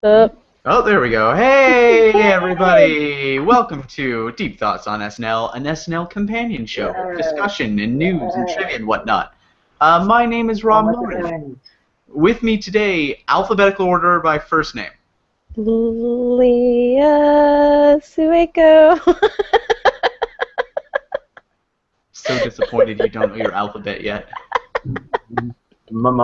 Oh, there we go. Hey, everybody! Welcome to Deep Thoughts on SNL, an SNL companion show, discussion and news and trivia and whatnot. My name is Rob Moden. With me today, alphabetical order by first name. Leah Sueko. So disappointed you don't know your alphabet yet. Matt.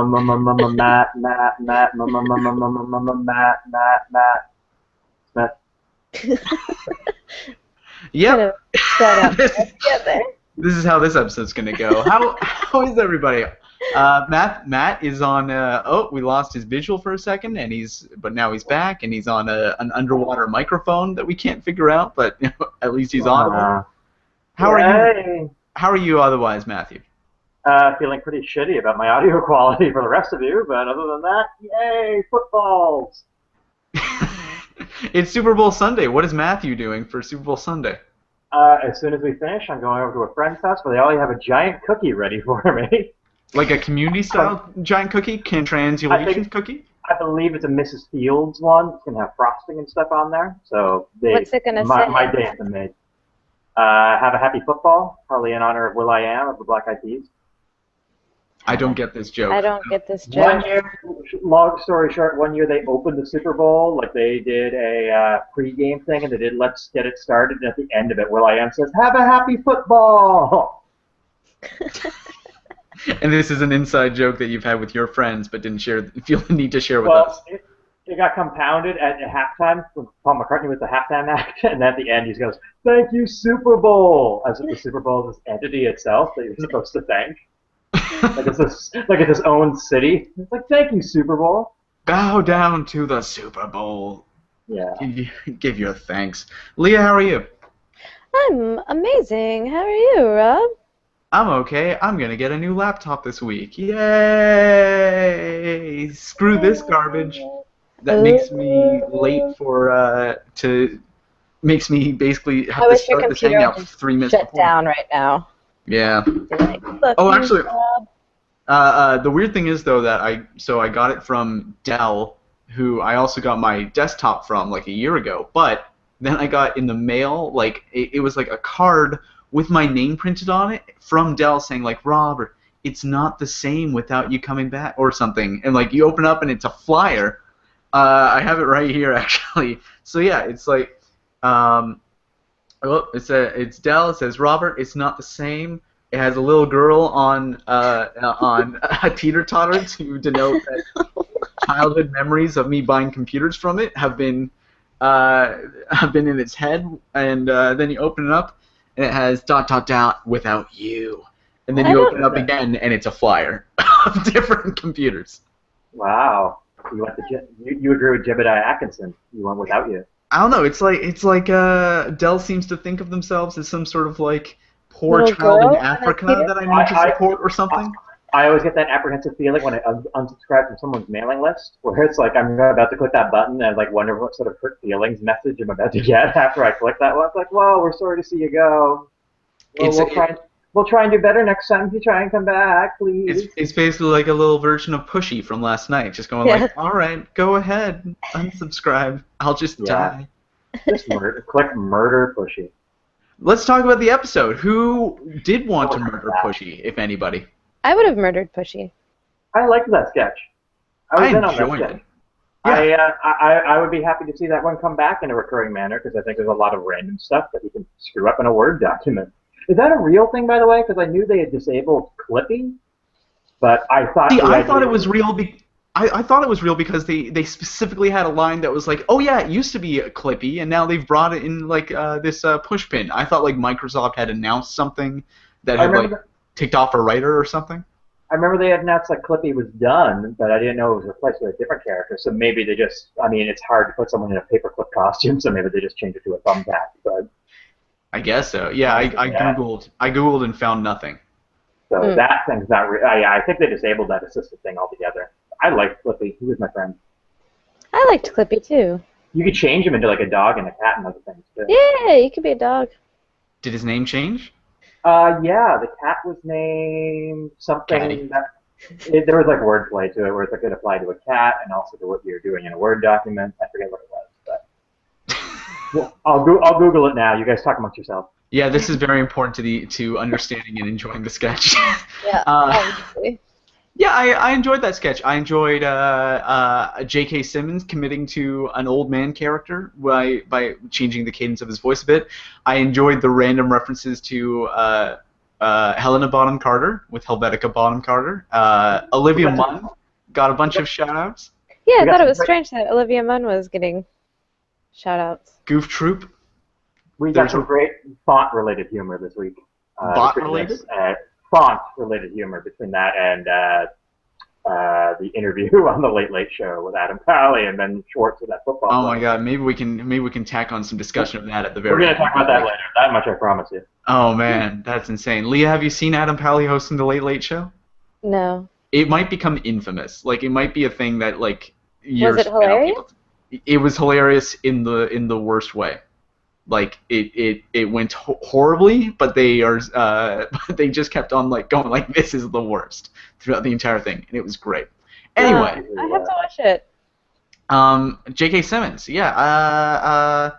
Yep. Shut up. This is how this episode's gonna go. How is everybody? Matt is on. Oh, we lost his visual for a second, but now he's back, and he's on an underwater microphone that we can't figure out, but at least he's audible. How are you otherwise, Matthew? Feeling pretty shitty about my audio quality for the rest of you, but other than that, yay, footballs! It's Super Bowl Sunday. What is Matthew doing for Super Bowl Sunday? As soon as we finish, I'm going over to a friend's house where they already have a giant cookie ready for me. Like a community-style giant cookie? Translation cookie? I believe it's a Mrs. Fields one. It's going to have frosting and stuff on there. So What's it going to say? My day has been made. Have a happy football, probably in honor of Will.i.am of the Black Eyed Peas. I don't get this joke. I don't get this joke. 1 year, long story short, 1 year they opened the Super Bowl, like they did a pre-game thing, and they did Let's Get It Started, and at the end of it, Will.i.am says, have a happy football! And this is an inside joke that you've had with your friends, but didn't feel the need to share with us. It got compounded at halftime when Paul McCartney was the halftime act, and at the end he goes, thank you, Super Bowl! As if the Super Bowl is this entity itself that you're supposed to thank. like it's his own city. It's like, thank you, Super Bowl. Bow down to the Super Bowl. Yeah. Give your thanks. Leah, how are you? I'm amazing. How are you, Rob? I'm okay. I'm gonna get a new laptop this week. Yay! Screw this garbage. That makes me late makes me basically have to start this hangout 3 minutes shut before. Down right now. Yeah. Like, oh, actually, the weird thing is though that I got it from Dell, who I also got my desktop from like a year ago. But then I got in the mail like it was like a card with my name printed on it from Dell saying like, Robert, it's not the same without you coming back or something. And like you open up and it's a flyer. I have it right here actually. So yeah, it's like. It's Dell. It says, Robert, it's not the same. It has a little girl on a teeter-totter to denote that childhood memories of me buying computers from it have been in its head. And then you open it up, and it has ... without you. And then you open it up again, and it's a flyer of different computers. Wow. You agree with Jebediah Atkinson. You went without you. I don't know. It's like Dell seems to think of themselves as some sort of like poor little child girl in Africa that I need to support or something. I always get that apprehensive feeling when I unsubscribe from someone's mailing list, where it's like I'm about to click that button and I like wonder what sort of hurt feelings message I'm about to get after I click that one. It's like, well, we're sorry to see you go. We'll try and do better next time if you try and come back, please. It's basically like a little version of Pushy from last night, just going like, all right, go ahead, unsubscribe. I'll just die. Just click murder Pushy. Let's talk about the episode. Who did want to murder Pushy, if anybody? I would have murdered Pushy. I liked that sketch. I enjoyed it. Yeah. I would be happy to see that one come back in a recurring manner because I think there's a lot of random stuff that he can screw up in a Word document. Is that a real thing, by the way? Because I knew they had disabled clipping, but I thought. See, I thought it was real. I thought it was real because they specifically had a line that was like, oh yeah, it used to be a Clippy, and now they've brought it in like this push pin. I thought like Microsoft had announced something that had like ticked off a writer or something. I remember they had announced that Clippy was done, but I didn't know it was replaced with a different character. So maybe they just, I mean, it's hard to put someone in a paperclip costume, so maybe they just changed it to a thumbtack. But I guess so. Yeah, I googled and found nothing. So that thing's not real. I think they disabled that assistant thing altogether. I liked Clippy. He was my friend. I liked Clippy too. You could change him into like a dog and a cat and other things too. Yeah, you could be a dog. Did his name change? Yeah, the cat was named something. There was like wordplay to it, where it's like it applied to a cat and also to what you're doing in a Word document. I forget what it was, but well, I'll Google it now. You guys talk amongst yourselves. Yeah, this is very important to understanding and enjoying the sketch. Yeah, uh, obviously. yeah, I enjoyed that sketch. I enjoyed J.K. Simmons committing to an old man character by changing the cadence of his voice a bit. I enjoyed the random references to Helena Bonham Carter with Helvetica Bonham Carter. Olivia Munn got a bunch of shout-outs. Yeah, I We got thought it some was great- strange that Olivia Munn was getting shout-outs. Goof Troop. We got There's some a- great font-related humor this week. Bot-related? Font-related humor between that and the interview on the Late Late Show with Adam Pally and Ben Schwartz with that football. Oh player. my God, maybe we can tack on some discussion of that at the very We're gonna end. talk about that later. That much I promise you. Oh man, that's insane. Leah, have you seen Adam Pally hosting the Late Late Show? No. It might become infamous. Like it might be a thing that like years Was it from now hilarious? it was hilarious in the worst way. Like it went horribly, but they are but they just kept on like going like this is the worst throughout the entire thing, and it was great. Anyway, I have to watch it. J.K. Simmons, yeah.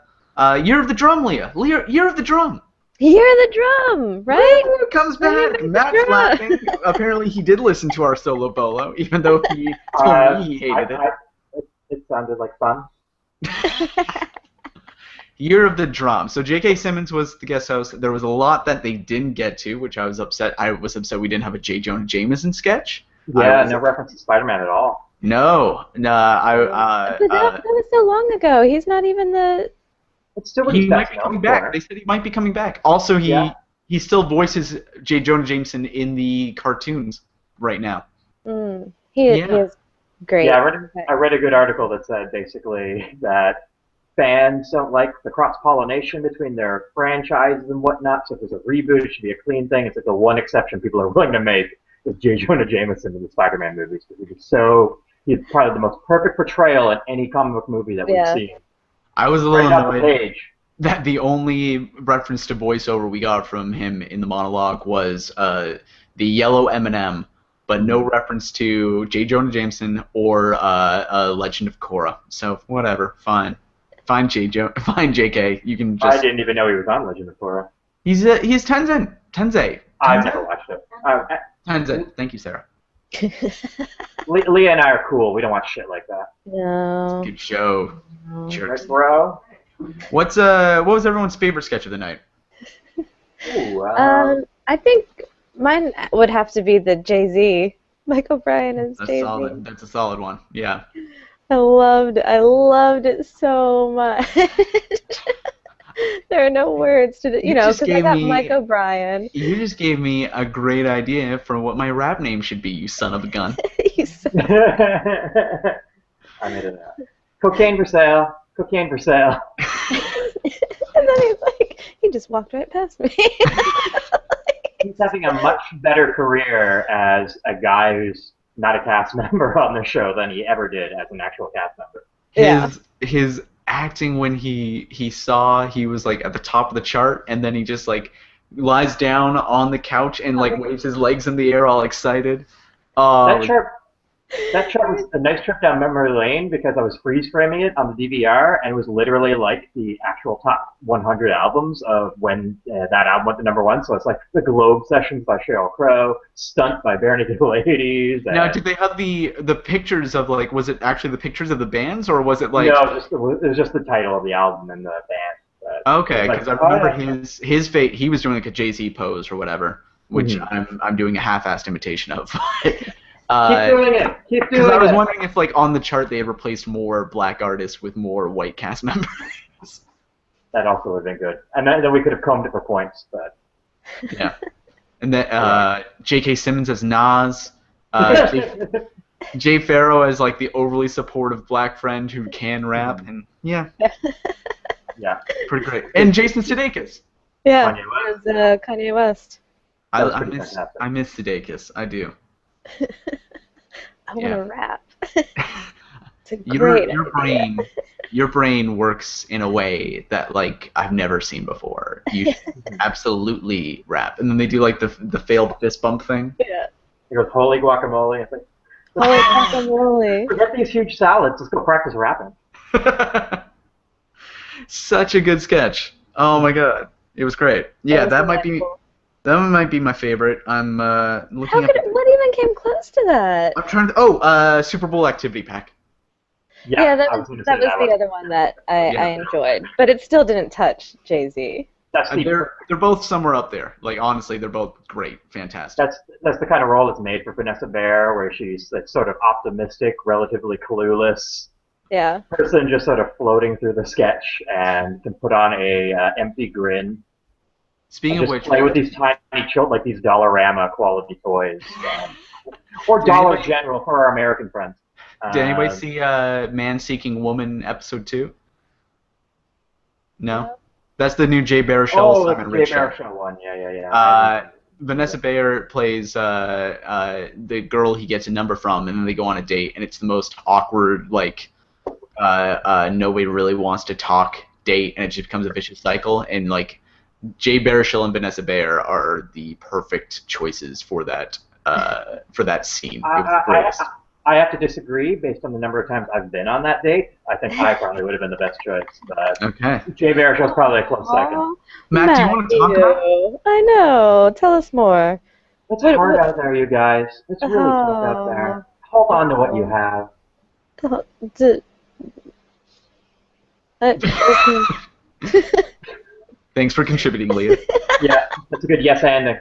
Year of the Drum, Leah. Year of the Drum. Hear the drum, right? Woo, comes Year back. of the Matt's Drum. laughing. Apparently, he did listen to our solo bolo, even though he told me he hated it. It sounded like fun. Year of the Drum. So J.K. Simmons was the guest host. There was a lot that they didn't get to, which I was upset. I was upset we didn't have a J. Jonah Jameson sketch. Yeah, no reference to Spider-Man at all. No. But that was so long ago. He's not even the. It's still what He he's might best be known coming for. back. They said he might be coming back. Also, Yeah. he still voices J. Jonah Jameson in the cartoons right now. He Yeah. is great. Yeah, I read a good article that said basically that fans don't like the cross-pollination between their franchises and whatnot, so if there's a reboot, it should be a clean thing. It's like the one exception people are willing to make is J. Jonah Jameson in the Spider-Man movies, because he's probably the most perfect portrayal in any comic book movie that we've seen. I was a little Right off the annoyed page. that the only reference to voiceover we got from him in the monologue was the yellow M&M, but no reference to J. Jonah Jameson or Legend of Korra. So whatever, fine. Fine, JK. You can I just. didn't even know he was on Legend of Korra. He's Tenzei. I've never watched it. Tenzei. Thank you, Sarah. Leah and I are cool. We don't watch shit like that. No. Good show. Jerks. Right, bro? What was everyone's favorite sketch of the night? Ooh, I think mine would have to be the Jay-Z, Michael Bryan as That's Jay-Z. solid. That's a solid one. Yeah. I loved it so much. There are no words to, You know, just because I gave got me- Mike O'Brien. You just gave me a great idea for what my rap name should be, you son of a gun. He's I made it up. Cocaine for sale. Cocaine for sale. And then he just walked right past me. He's having a much better career as a guy who's not a cast member on the show than he ever did as an actual cast member. Yeah. His acting when he saw he was like at the top of the chart, and then he just like lies down on the couch and like waves his legs in the air all excited. That chart was a nice trip down memory lane because I was freeze framing it on the DVR, and it was literally like the actual top 100 albums of when that album went to #1. So it's like the Globe Sessions by Sheryl Crow, Stunt by Bare Naked Ladies. Now, did they have the pictures of like? Was it actually the pictures of the bands, or was it like? No, it was just the title of the album and the band. Okay, Like, because I remember his fate. He was doing like a Jay-Z pose or whatever, which I'm doing a half-assed imitation of. Keep doing it. Keep doing Because I was it. wondering if like on the chart they had replaced more black artists with more white cast members. That also would have been good. And then we could have combed it for points, but Yeah. And then J.K. Simmons as Nas. Jay Farrow as like the overly supportive black friend who can rap, and yeah, pretty great. And Jason Sudeikis. Yeah, Kanye West. it was Kanye West. That was I pretty miss fantastic. I miss Sudeikis. I do. I want to rap. It's a Your great brain your brain works in a way that like I've never seen before. You should absolutely rap. And then they do like the failed fist bump thing. Yeah. He goes, holy guacamole. It's like, Holy guacamole. forget these huge salads. Let's go practice rapping. Such a good sketch. Oh my god, it was great. Yeah, was delightful. that one might be my favorite. I'm How looking could up. what even came close to that? I'm trying to. Super Bowl activity pack. Yeah, that I was gonna that say was the other one that I Yeah. enjoyed, but it still didn't touch Jay-Z. That's And the they're both somewhere up there. Like honestly, they're both great, fantastic. that's the kind of role that's made for Vanessa Bayer, where she's like sort of optimistic, relatively clueless Yeah. person, just sort of floating through the sketch, and can put on a empty grin. Speaking And of just which, play with these tiny children, like these Dollarama quality toys, or Dollar General for our American friends. did anybody see Man Seeking Woman episode 2? No? That's the new Jay Baruchel Oh, Simon the Rich Jay show. Baruchel one. Yeah. Vanessa Bayer plays the girl he gets a number from, and then they go on a date, and it's the most awkward, like, nobody really wants to talk date, and it just becomes a vicious cycle, and, like, Jay Baruchel and Vanessa Bayer are the perfect choices for that scene. It was great. I have to disagree based on the number of times I've been on that date. I think I probably would have been the best choice, but Okay. Jay Baruchel's probably a close second. Aw, Matt, do you want to talk about it? you. I know. Tell us more. It's What- hard what- out there, you guys. It's really tough out there. Hold on to what you have. D- uh, Thanks for contributing, Leah. Yeah, that's a good yes ending.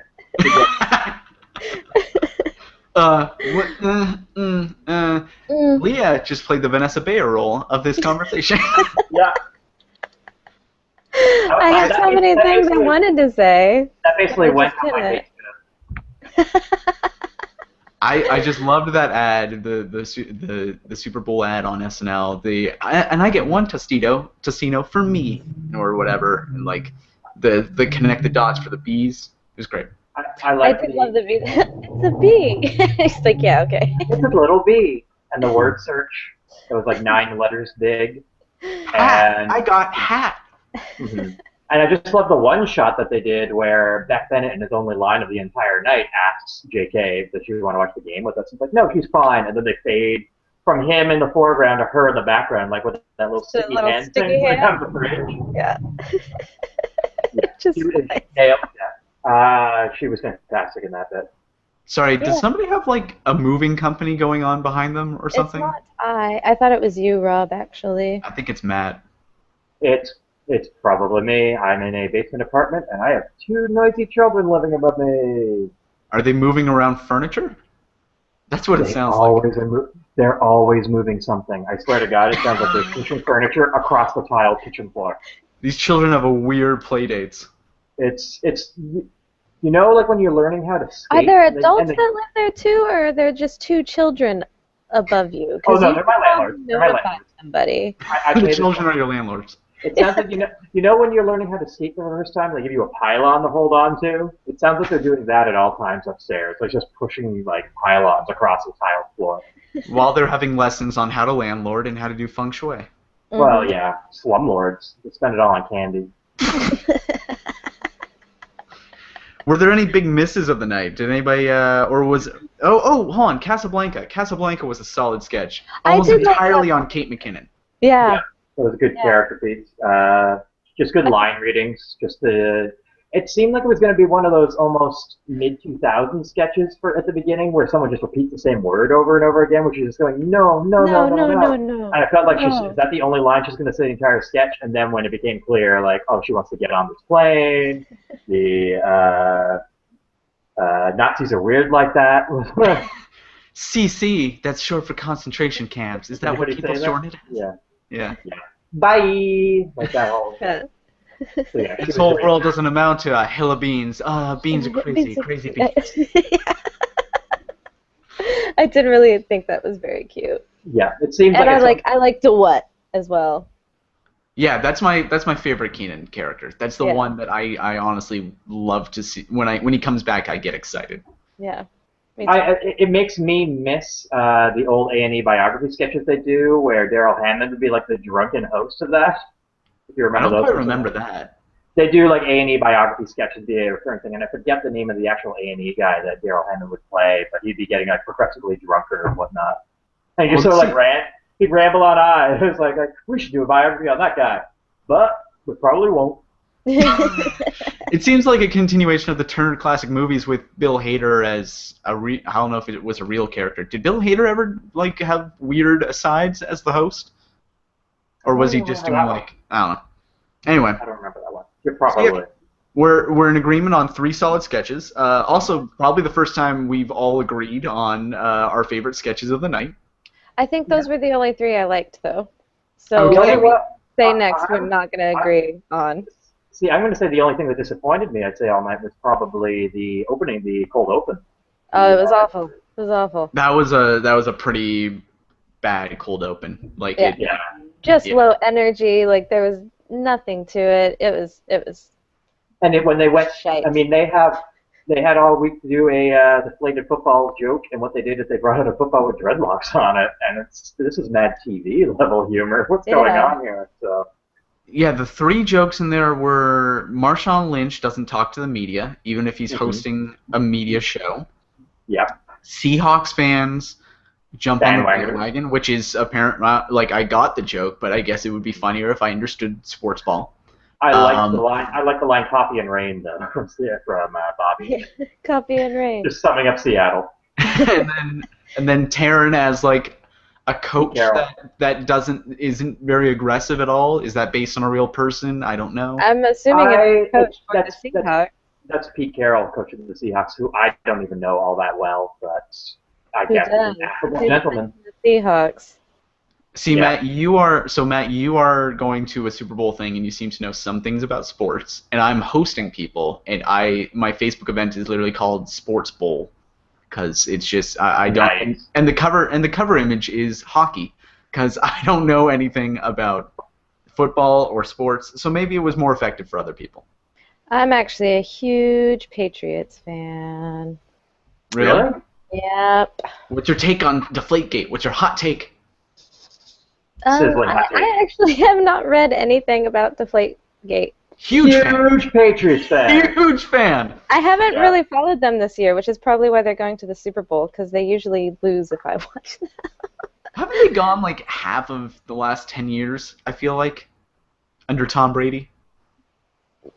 Leah just played the Vanessa Bayer role of this conversation. Yeah. I had so many things I wanted to say. That basically I went just on my didn't. date. I just loved that ad, the Super Bowl ad on SNL. And I get one Tostino for me or whatever, and like the connect the dots for the bees. It was great. I I like did love the bee. It's a bee. It's like, yeah, okay. It's a little bee. And the word search, it was like 9 letters big. Hat. And I got hat. Mhm. And I just love the one shot that they did where Beck Bennett, in his only line of the entire night, asks JK if she would want to watch the game with us. He's like, no, she's fine. And then they fade from him in the foreground to her in the background, like with that little The sticky little hand sticky thing hand? out of the fridge. Yeah. Yeah, Just she was like- nailed that. She was fantastic in that bit. Sorry, does Yeah. somebody have like a moving company going on behind them or something? It's not I. I thought it was you, Rob, actually. I think it's Matt. It's probably me. I'm in a basement apartment, and I have 2 noisy children living above me. Are they moving around furniture? That's what it sounds like. They're always moving something. I swear to God, it sounds like they're pushing furniture across the tiled kitchen floor. These children have a weird play dates. It's you know, like when you're learning how to skate. Are there and they- adults and they- that live there too, or are there just 2 children above you? Oh, 'Cause no, you they're my probably landlords. They're my notify landlords. somebody. I The pay this- children are your landlords. It sounds like you know when you're learning how to skate for the first time, they give you a pylon to hold on to. It sounds like they're doing that at all times upstairs, like just pushing like pylons across the tiled floor. While they're having lessons on how to landlord and how to do feng shui. Mm-hmm. Well, yeah, slumlords. They spend it all on candy. Were there any big misses of the night? Did anybody, or was... Oh, hold on, Casablanca. Casablanca was a solid sketch. I Almost did like entirely on Kate McKinnon. Yeah. It was a good character piece. Just good line readings. It seemed like it was going to be one of those almost mid-2000s sketches at the beginning where someone just repeats the same word over and over again, which is just going, no. And I felt like is that the only line she's going to say the entire sketch? And then when it became clear, like, oh, she wants to get on this plane. The Nazis are weird like that. CC, that's short for concentration camps. Is that what Anybody people say that? shorten it? Yeah. Yeah. Bye. Like that whole. Yeah. So, yeah, she This was whole great. world doesn't amount to a hill of beans. Beans are crazy, crazy beans. I did really think that was very cute. Yeah, it seems And like I like the what as well. Yeah, that's my favorite Keenan character. That's the one that I honestly love to see. When he comes back, I get excited. Yeah. Me too. It makes me miss the old A&E biography sketches they do, where Daryl Hammond would be like the drunken host of that. If you I remember don't those. quite remember that. They do like A&E biography sketches, be a recurring thing, and I forget the name of the actual A&E guy that Daryl Hammond would play, but he'd be getting like progressively drunker and whatnot. And he just sort of like he'd ramble on. It was like we should do a biography on that guy, but we probably won't. It seems like a continuation of the Turner Classic Movies with Bill Hader as I don't know if it was a real character. Did Bill Hader ever like have weird asides as the host, or was he just doing like I don't know? Anyway, I don't remember that one. You're probably. So yeah, we're in agreement on 3 solid sketches. Also, probably the first time we've all agreed on our favorite sketches of the night. I think those were the only 3 I liked, though. So okay. say next we're not going to agree on. See, I'm going to say the only thing that disappointed me, I'd say all night, was probably the opening, the cold open. Oh, it was awful. It was awful. That was a pretty bad cold open. Like just low energy. Like there was nothing to it. It was. And when they went, shite. I mean, they had all week to do a deflated football joke, and what they did is they brought out a football with dreadlocks on it, and this is Mad TV level humor. What's going on here? So. Yeah, the 3 jokes in there were Marshawn Lynch doesn't talk to the media, even if he's hosting a media show. Yep. Seahawks fans jump on the bandwagon, which is apparent. Like I got the joke, but I guess it would be funnier if I understood sports ball. I like the line "Coffee and Rain" though from Bobby. Coffee and Rain. Just summing up Seattle. and then Taryn as like a coach that isn't very aggressive at all. Is that based on a real person? I don't know. I'm assuming it's coach for the Seahawks. That's Pete Carroll, coaching the Seahawks, who I don't even know all that well, but I guess he's an affable gentleman. The Seahawks. See, Matt, you are going to a Super Bowl thing, and you seem to know some things about sports. And I'm hosting people, and my Facebook event is literally called Sports Bowl, because it's just I don't. Nice. And the cover image is hockey, because I don't know anything about football or sports. So maybe it was more effective for other people. I'm actually a huge Patriots fan. Really? Yep. What's your take on Deflategate? What's your hot take? I actually have not read anything about Deflategate. Huge Patriots fan. Huge fan. I haven't really followed them this year, which is probably why they're going to the Super Bowl, because they usually lose if I watch them. Haven't they gone like half of the last 10 years, I feel like, under Tom Brady?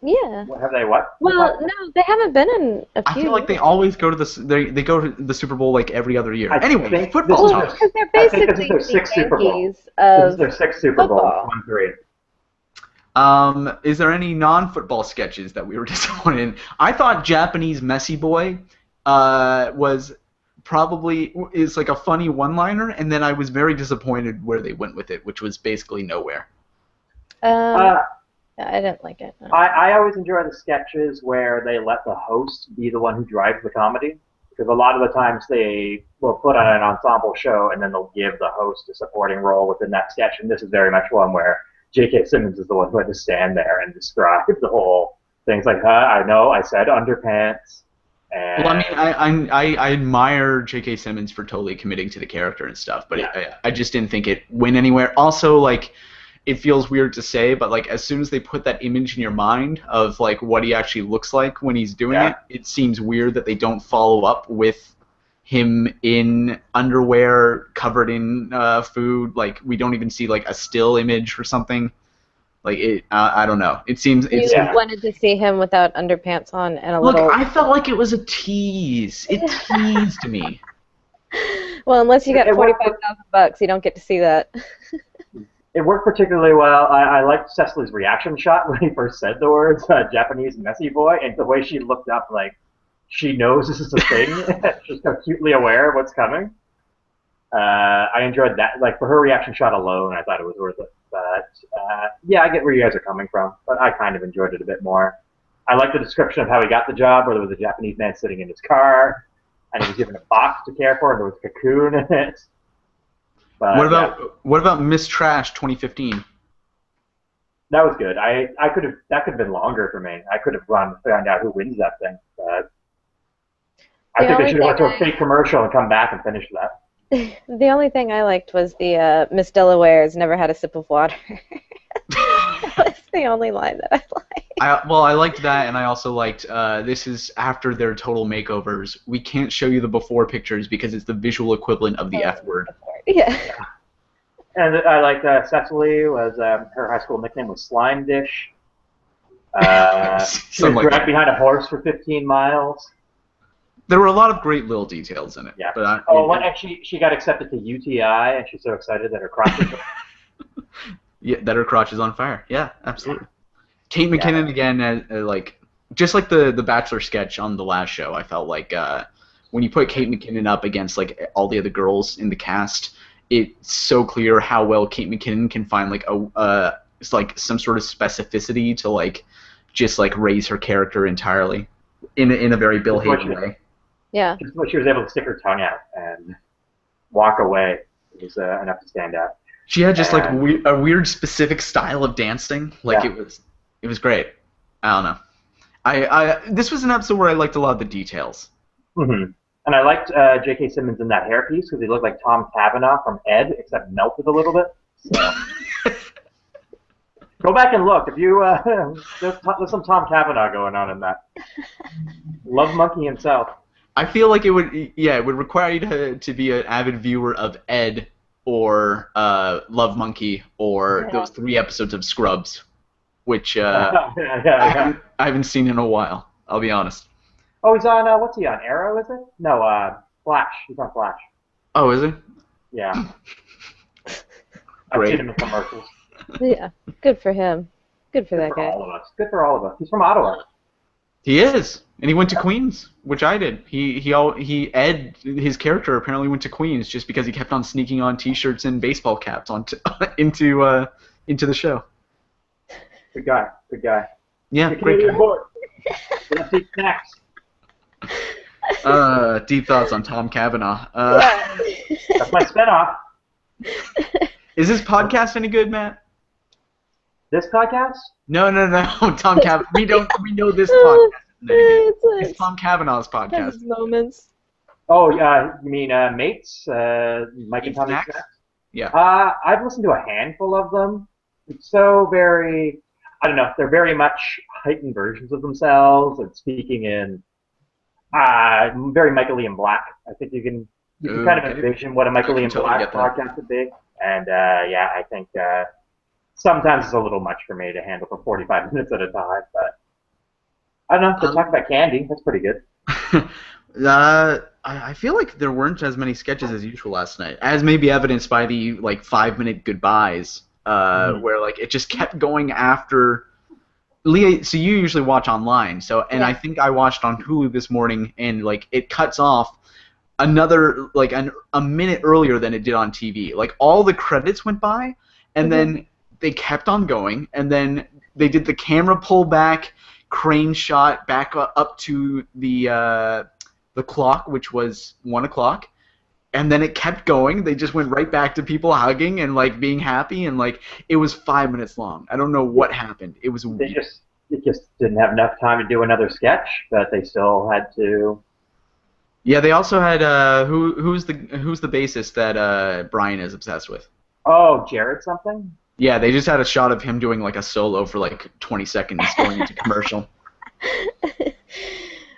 Yeah. Have they what? Well, no, they haven't been in a few. I feel like they always go to they go to the Super Bowl like every other year. Anyway, football talk. Because they're basically this is their 6th Super Bowl. This is their 6th Super Bowl. 1-3. Is there any non-football sketches that we were disappointed in? I thought Japanese Messy Boy is like a funny one-liner, and then I was very disappointed where they went with it, which was basically nowhere. I didn't like it. No. I always enjoy the sketches where they let the host be the one who drives the comedy, because a lot of the times they will put on an ensemble show and then they'll give the host a supporting role within that sketch, and this is very much one where J.K. Simmons is the one who had to stand there and describe the whole thing. It's like, I know, I said underpants. And well, I mean, I admire J.K. Simmons for totally committing to the character and stuff, but I just didn't think it went anywhere. Also, like, it feels weird to say, but like as soon as they put that image in your mind of like what he actually looks like when he's doing it, it seems weird that they don't follow up with him in underwear covered in food. Like we don't even see like a still image or something. Like it, I don't know. It seems. You wanted to see him without underpants on and a Look, little. I felt like it was a tease. It teased me. Well, unless you got $45,000, you don't get to see that. It worked particularly well. I liked Cecily's reaction shot when he first said the words Japanese Messy Boy, and the way she looked up like she knows this is a thing. She's so acutely aware of what's coming. I enjoyed that. Like for her reaction shot alone, I thought it was worth it. But yeah, I get where you guys are coming from, but I kind of enjoyed it a bit more. I like the description of how he got the job, where there was a Japanese man sitting in his car, and he was given a box to care for, and there was a cocoon in it. But, what about Miss Trash 2015? That was good. That could have been longer for me. I could have gone to find out who wins that thing. But I think they should have went to a fake commercial and come back and finish that. The only thing I liked was the Miss Delaware's never had a sip of water. That was the only line that I liked. I liked that, and I also liked this is after their total makeovers. We can't show you the before pictures because it's the visual equivalent of the F word. Yeah. And I liked Cecily was her high school nickname was Slime Dish. She was Something like dragged that. behind a horse for 15 miles. There were a lot of great little details in it. Yeah. But And she got accepted to UTI, and she's so excited that her crotch is yeah, that her crotch is on fire. Yeah, absolutely. Kate McKinnon again, like just like the Bachelor sketch on the last show. I felt like when you put Kate McKinnon up against like all the other girls in the cast, it's so clear how well Kate McKinnon can find like it's like some sort of specificity to like just like raise her character entirely in a very Bill Hader way. Yeah. just when she was able to stick her tongue out and walk away. It was enough to stand out. She had just like a weird specific style of dancing. Like Yeah. it was great. I don't know. This was an episode where I liked a lot of the details. Mm-hmm. And I liked J.K. Simmons in that hairpiece because he looked like Tom Cavanaugh from Ed, except melted a little bit. So. Go back and look. If you there's some Tom Cavanaugh going on in that. Love Monkey himself. I feel like it would require you to be an avid viewer of Ed or Love Monkey or those 3 episodes of Scrubs, which I haven't seen in a while. I'll be honest. Oh, he's on. What's he on? Arrow, is it? No, Flash. He's on Flash. Oh, is it? Yeah. I've Great. seen him in commercials. Yeah. Good for him. Good for that For guy. all of us. Good for all of us. He's from Ottawa. He is, and he went to Queens, which I did. Ed, his character apparently went to Queens just because he kept on sneaking on T-shirts and baseball caps into the show. Good guy. Good guy. Yeah, The great Canadian guy. boy. Let's eat snacks. Deep thoughts on Tom Cavanaugh. That's my spinoff. Is this podcast any good, Matt? This podcast? No, Tom Cavanaugh. We know this podcast isn't any good. It's It's Tom Cavanaugh's has podcast. its moments. Oh, yeah. You mean Mates? Mike and Tommy Snacks? Snacks? Yeah. I've listened to a handful of them. It's so very, I don't know, they're very much heightened versions of themselves and speaking in very Michael Ian Black. I think you can kind of Okay. envision what a Michael Ian totally Black get that. podcast would be. And yeah, I think sometimes it's a little much for me to handle for 45 minutes at a time. But I don't know, to talk about candy, that's pretty good. I feel like there weren't as many sketches as usual last night, as may be evidenced by the like 5-minute goodbyes, where like it just kept going after. Leah, so you usually watch online, and I think I watched on Hulu this morning, and like it cuts off another like a minute earlier than it did on TV. Like all the credits went by, and then they kept on going, and then they did the camera pull back, crane shot back up to the clock, which was 1 o'clock, and then it kept going. They just went right back to people hugging and like being happy, and like it was 5 minutes long. I don't know what happened. It was They weird. just didn't have enough time to do another sketch, but they still had to. Yeah, they also had who's the bassist that Brian is obsessed with. Oh, Jared something? Yeah, they just had a shot of him doing like a solo for like 20 seconds going into commercial.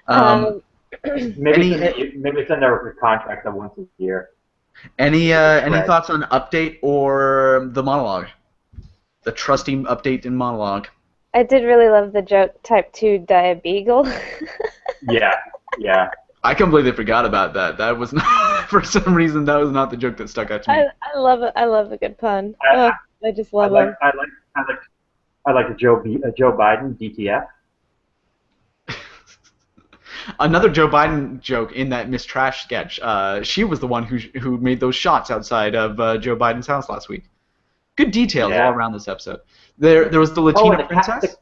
Maybe it's in their contract of once a year. Any thoughts on update or the monologue? The trusty update in monologue. I did really love the joke type 2 diabeagle. Yeah. I completely forgot about that. That was not, for some reason, that was not the joke that stuck out to me. I love it. I love a good pun. I I just love them. I like the Joe Biden DTF. Another Joe Biden joke in that Miss Trash sketch. She was the one who made those shots outside of Joe Biden's house last week. Good details all around this episode. There was the Latina princess.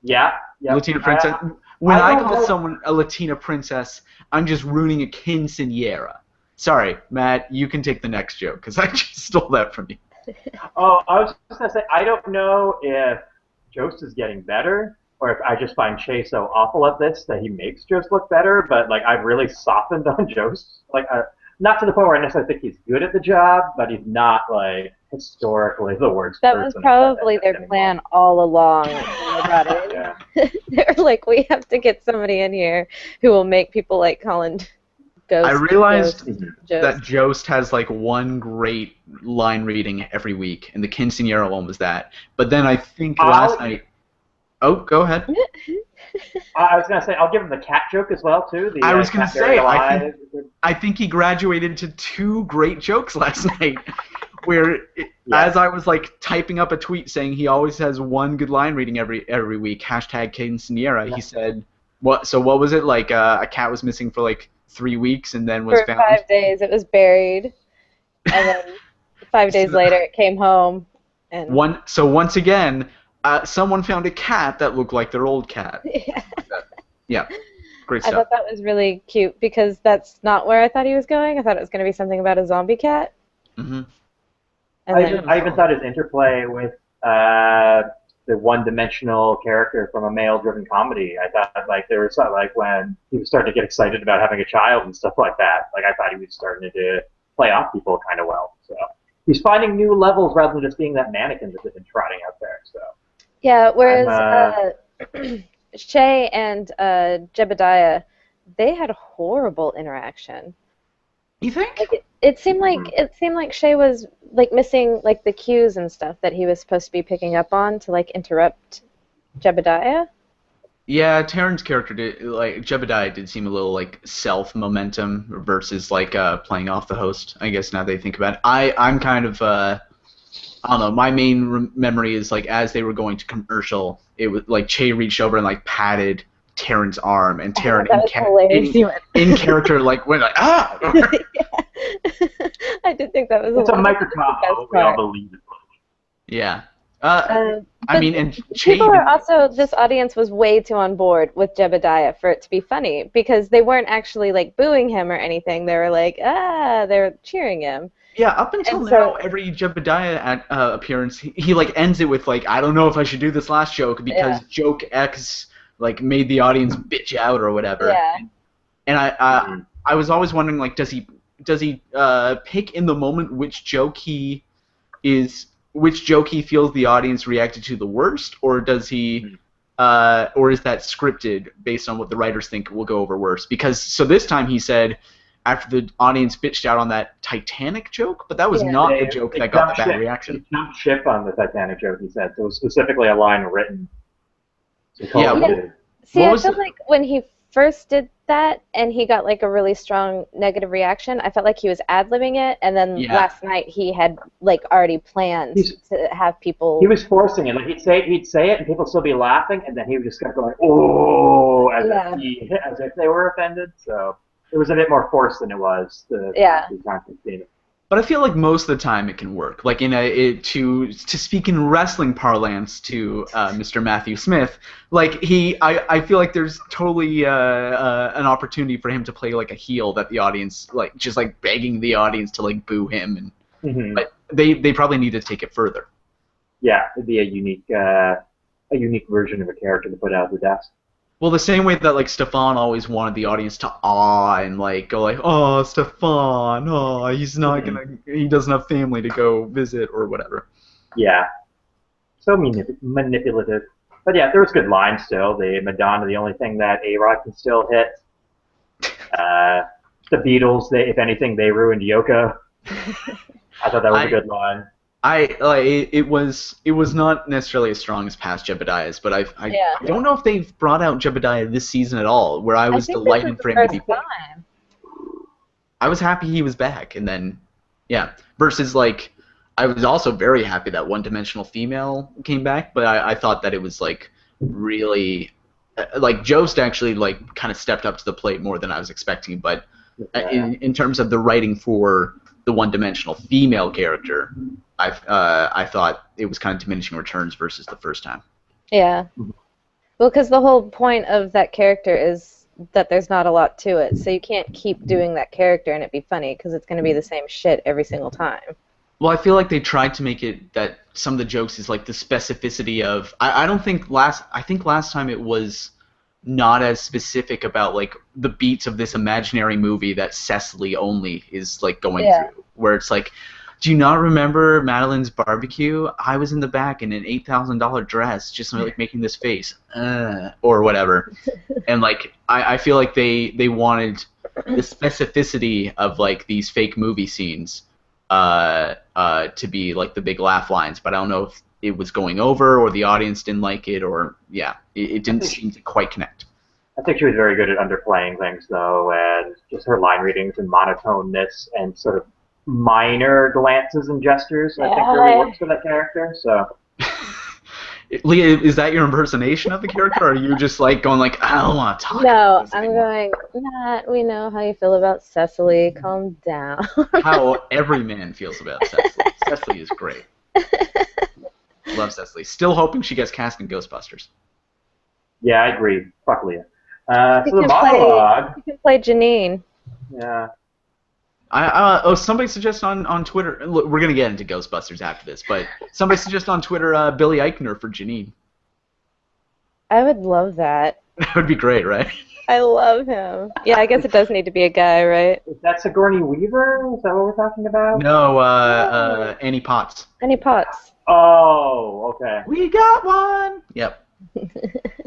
Yeah. Latina princess. When I call someone a Latina princess, I'm just ruining a quinceañera. Sorry, Matt, you can take the next joke because I just stole that from you. Oh, I was just gonna say I don't know if Jost is getting better or if I just find Che so awful at this that he makes Jost look better. But like I've really softened on Jost. Like not to the point where I necessarily think he's good at the job, but he's not like historically the worst That was person. probably their plan all along when they brought it Yeah. in. They were like, we have to get somebody in here who will make people like Colin I realized Jost. that Jost has like one great line reading every week, and the Quinceañera one was that. But then I think last night. Oh, go ahead. I was gonna say I'll give him the cat joke as well too. I was gonna cat buried say alive. I think he graduated to 2 great jokes last night. Where as I was like typing up a tweet saying he always has one good line reading every week, hashtag Quinceañera, he said, what was it, like a cat was missing for like 3 weeks and then was for found? 5 days it was buried, and then 5 days later it came home. And once again, someone found a cat that looked like their old cat. Yeah. Great stuff. I thought that was really cute because that's not where I thought he was going. I thought it was going to be something about a zombie cat. Mm-hmm. I even thought his interplay with the one-dimensional character from a male-driven comedy. I thought like there was something like when he was starting to get excited about having a child and stuff like that. Like I thought he was starting to play off people kind of well. So he's finding new levels rather than just being that mannequin that's been trotting out there. So yeah, whereas Shay and Jebediah, they had a horrible interaction. You think? Like it seemed like Shay was like missing like the cues and stuff that he was supposed to be picking up on to like interrupt Jebediah. Yeah, Taryn's character did, like Jebediah did seem a little like self-momentum versus like playing off the host. I guess now that I think about it, I'm kind of I don't know. My main memory is like as they were going to commercial, it was like Che reached over and like patted Taryn's arm, and Taryn in character like went like ah. I did think that was it's a microcosm. We all believe it. Yeah. I mean, and people are also, this audience was way too on board with Jebediah for it to be funny because they weren't actually like booing him or anything. They were like, they were cheering him. Yeah, up until now, every Jebediah appearance, he like ends it with like, I don't know if I should do this last joke because joke X like made the audience bitch out or whatever. Yeah. And I was always wondering like, does he pick in the moment which joke he feels the audience reacted to the worst, or does he, or is that scripted based on what the writers think will go over worse? Because so this time he said after the audience bitched out on that Titanic joke, but that was not the joke that got the bad reaction. He jumped ship on the Titanic joke. He said so it was specifically a line written. See, I feel like when he first did that and he got like a really strong negative reaction, I felt like he was ad-libbing it, and then last night he had like already planned to have people. He was forcing it. Like he'd say it and people would still be laughing, and then he would just keep going, oh, as if they were offended. So it was a bit more forced than it was the content scene. But I feel like most of the time it can work. Like to speak in wrestling parlance to Mr. Matthew Smith, like I feel like there's totally an opportunity for him to play like a heel that the audience like just like begging the audience to like boo him, and but they probably need to take it further. Yeah, it'd be a unique version of a character to put out of the desk. Well, the same way that like Stefan always wanted the audience to awe and like go like, oh, Stefan, oh, he's not he doesn't have family to go visit or whatever. Yeah, so manipulative. But yeah, there was good lines still. The Madonna, the only thing that A-Rod can still hit. The Beatles, if anything, they ruined Yoko. I thought that was a good line. It was not necessarily as strong as past Jebediah's, but I don't know if they've brought out Jebediah this season at all. Where I was delighted for him to be back. I was happy he was back, and then versus like I was also very happy that one-dimensional female came back, but I thought that it was like really like Jost actually like kind of stepped up to the plate more than I was expecting, but in terms of the writing for the one-dimensional female character, I thought it was kind of diminishing returns versus the first time. Yeah. Well, because the whole point of that character is that there's not a lot to it, so you can't keep doing that character and it be funny because it's going to be the same shit every single time. Well, I feel like they tried to make it that some of the jokes is like the specificity of. I think last time it was not as specific about like the beats of this imaginary movie that Cecily only is like going through, where it's like Do you not remember Madeline's barbecue? I was in the back in an $8,000 dress, just like making this face, or whatever. And like, I feel like they wanted the specificity of like these fake movie scenes, to be like the big laugh lines. But I don't know if it was going over, or the audience didn't like it, or it didn't seem to quite connect. I think she was very good at underplaying things, though, and just her line readings and monotoneness and sort of minor glances and gestures, I think really works for that character. So, Leah, is that your impersonation of the character, or are you just like going like, I don't want to talk? No, I'm going, Matt, we know how you feel about Cecily. Calm down. How every man feels about Cecily. Cecily is great. Love Cecily. Still hoping she gets cast in Ghostbusters. Yeah, I agree. Fuck Leah. So the monologue. You can play Janine. Yeah. Somebody suggested on Twitter. Look, we're gonna get into Ghostbusters after this, but somebody suggested on Twitter Billy Eichner for Janine. I would love that. That would be great, right? I love him. Yeah, I guess it does need to be a guy, right? Is that Sigourney Weaver? Is that what we're talking about? No, Annie Potts. Annie Potts. Oh, okay. We got one. Yep.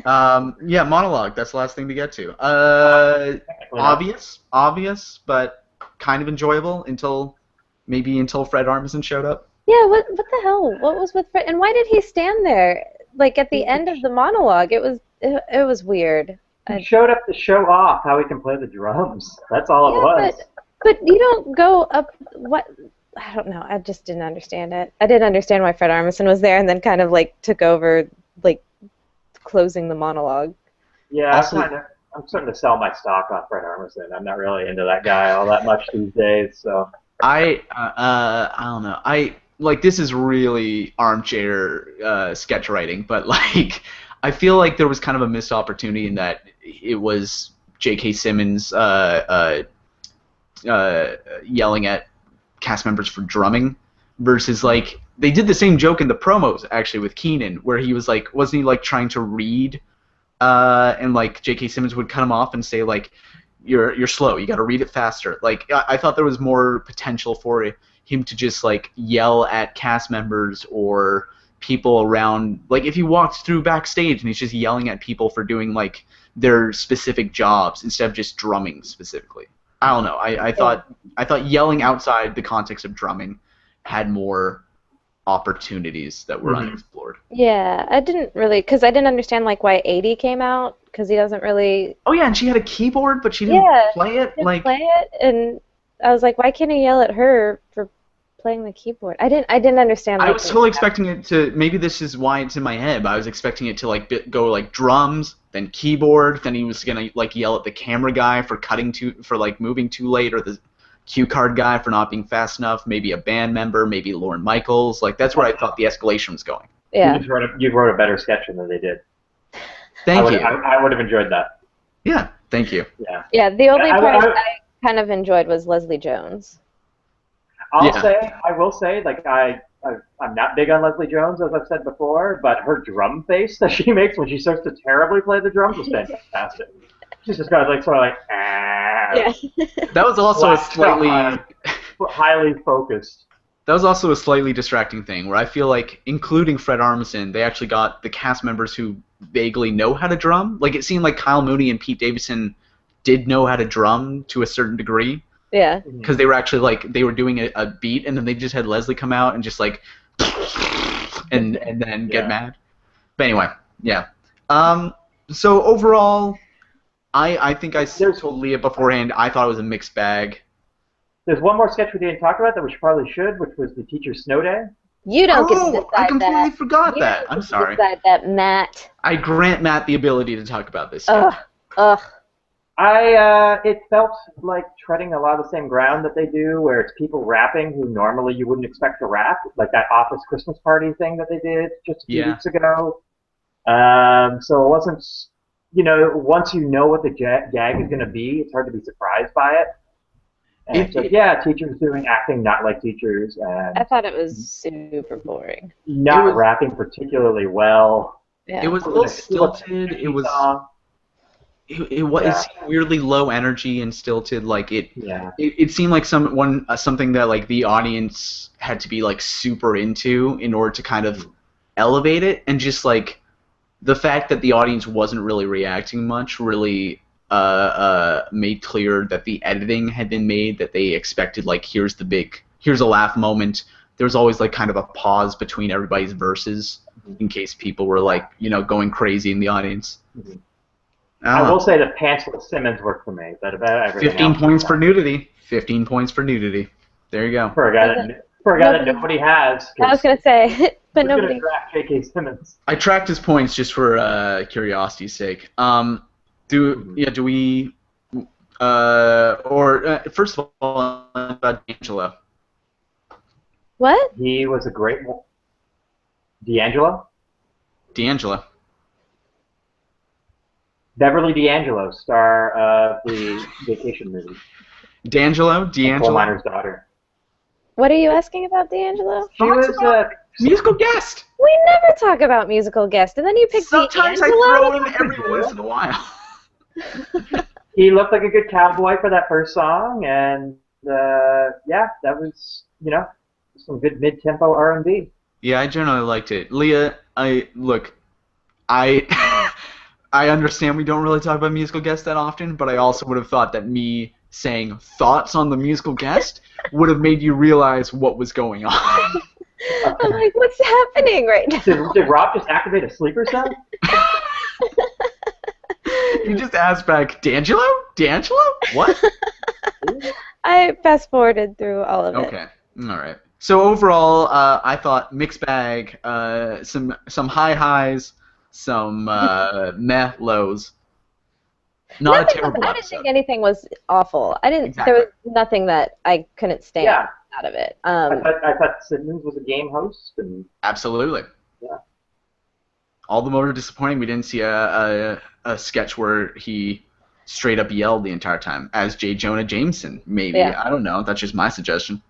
Yeah, monologue. That's the last thing to get to. Obvious, but kind of enjoyable until Fred Armisen showed up. Yeah, what the hell? What was with Fred? And why did he stand there? Like at the end of the monologue, it was weird. He showed up to show off how he can play the drums. That's all it was. But you don't go up. What? I don't know. I just didn't understand it. I didn't understand why Fred Armisen was there, and then kind of like took over, like closing the monologue. Yeah, I'm starting to sell my stock on Fred Armisen. I'm not really into that guy all that much these days. So I don't know. This is really armchair sketch writing, but like I feel like there was kind of a missed opportunity in that it was J.K. Simmons yelling at cast members for drumming versus like they did the same joke in the promos actually with Keenan where he was like wasn't he like trying to read and like J.K. Simmons would cut him off and say like you're slow, you got to read it faster. Like I thought there was more potential for him to just like yell at cast members or people around, like if he walked through backstage and he's just yelling at people for doing like their specific jobs instead of just drumming specifically. I don't know. I thought yelling outside the context of drumming had more opportunities that were unexplored. Yeah, I didn't really, because I didn't understand like why 80 came out, because he doesn't really. Oh yeah, and she had a keyboard, but she didn't play it. And I was like, why can't he yell at her for playing the keyboard? I didn't understand. Like, I was totally expecting it to. Maybe this is why it's in my head. But I was expecting it to like go like drums, then keyboard, then he was gonna like yell at the camera guy for moving too late, or the cue card guy for not being fast enough. Maybe a band member, maybe Lorne Michaels. Like that's where I thought the escalation was going. Yeah. You wrote a better sketch than they did. Thank you. I would have enjoyed that. Yeah. Thank you. Yeah. Yeah. The only part I kind of enjoyed was Leslie Jones. I will say, like I'm not big on Leslie Jones, as I've said before, but her drum face that she makes when she starts to terribly play the drums was fantastic. She's just got like sort of like, Yeah. That was also a slightly highly focused. That was also a slightly distracting thing, where I feel like, including Fred Armisen, they actually got the cast members who vaguely know how to drum. Like it seemed like Kyle Mooney and Pete Davidson did know how to drum to a certain degree. Yeah. Because they were actually like they were doing a beat, and then they just had Leslie come out and just like and then get mad. But anyway, yeah. So overall, I think I told Leah beforehand I thought it was a mixed bag. There's one more sketch we didn't talk about that we probably should, which was the teacher's snow day. You don't get to decide that. I completely forgot that. I'm sorry. Decide that, Matt. I grant Matt the ability to talk about this. Ugh. It felt like treading a lot of the same ground that they do, where it's people rapping who normally you wouldn't expect to rap, like that Office Christmas Party thing that they did just a few weeks ago. So it wasn't, once you know what the gag is going to be, it's hard to be surprised by it. And teachers doing acting not like teachers. And I thought it was super boring. Not rapping particularly well. Yeah. It was a little stilted. it seemed weirdly low energy and stilted. Like it seemed like something that like the audience had to be like super into in order to kind of elevate it, and just like the fact that the audience wasn't really reacting much really made clear that the editing had been made, that they expected like here's a laugh moment. There was always like kind of a pause between everybody's verses in case people were like going crazy in the audience. Mm-hmm. I will say the pantsless Simmons worked for me. But about everything 15 points for nudity. 15 points for nudity. There you go. For a guy that nobody has. I was gonna say, but nobody. Track J.K. Simmons. I tracked his points just for curiosity's sake. Do we? First of all, about D'Angelo. What? He was a great. D'Angelo. Beverly D'Angelo, star of the Vacation movie. D'Angelo. Coal miner's daughter. What are you asking about D'Angelo? She was a musical guest. We never talk about musical guests, and then you pick Sometimes D'Angelo. I throw in every once in a while. He looked like a good cowboy for that first song, and that was some good mid-tempo R&B. Yeah, I generally liked it. Leah, I understand we don't really talk about musical guests that often, but I also would have thought that me saying thoughts on the musical guest would have made you realize what was going on. I'm like, what's happening right now? Did Rob just activate a sleeper cell? You just asked back, D'Angelo? What? I fast-forwarded through all of it. Okay, all right. So overall, I thought mixed bag, some high highs, some meh lows. Not a terrible I didn't think anything was awful. Exactly. There was nothing that I couldn't stand out of it. I thought Simmons was a game host. Absolutely. Yeah. All the more disappointing we didn't see a sketch where he straight up yelled the entire time as J. Jonah Jameson. Maybe. Yeah. I don't know. That's just my suggestion.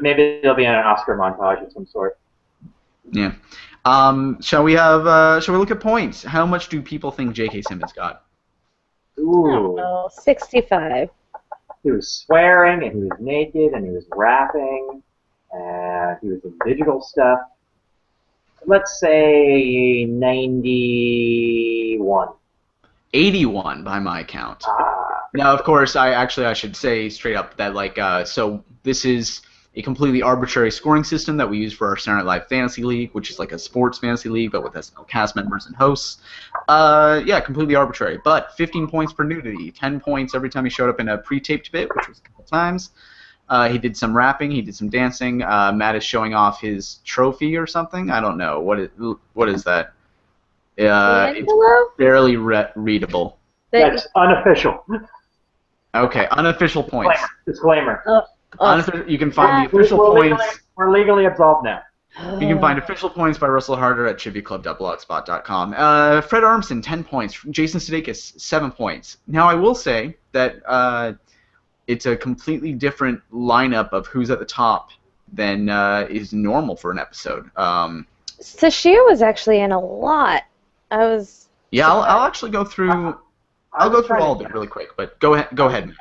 Maybe there'll be an Oscar montage of some sort. Yeah. Shall we look at points? How much do people think J.K. Simmons got? Ooh. I don't know, 65. He was swearing, and he was naked, and he was rapping, and he was in digital stuff. Let's say 91. 81 by my count. Now, of course, I should say straight up that so this is a completely arbitrary scoring system that we use for our Saturday Night Live Fantasy League, which is like a sports fantasy league, but with SNL cast members and hosts. Completely arbitrary. But 15 points for nudity, 10 points every time he showed up in a pre-taped bit, which was a couple times. He did some rapping, he did some dancing. Matt is showing off his trophy or something. I don't know. What is that? It's barely readable. That's unofficial. Okay, unofficial points. Disclaimer. You can find the official points. We're legally absolved now. You can find official points by Russell Harder at triviaclub.blogspot.com. Fred Armisen, 10 points. Jason Sudeikis, 7 points. Now, I will say that it's a completely different lineup of who's at the top than is normal for an episode. Sashir was actually in a lot. I'll actually go through. I'll go through all of it really quick, but go ahead.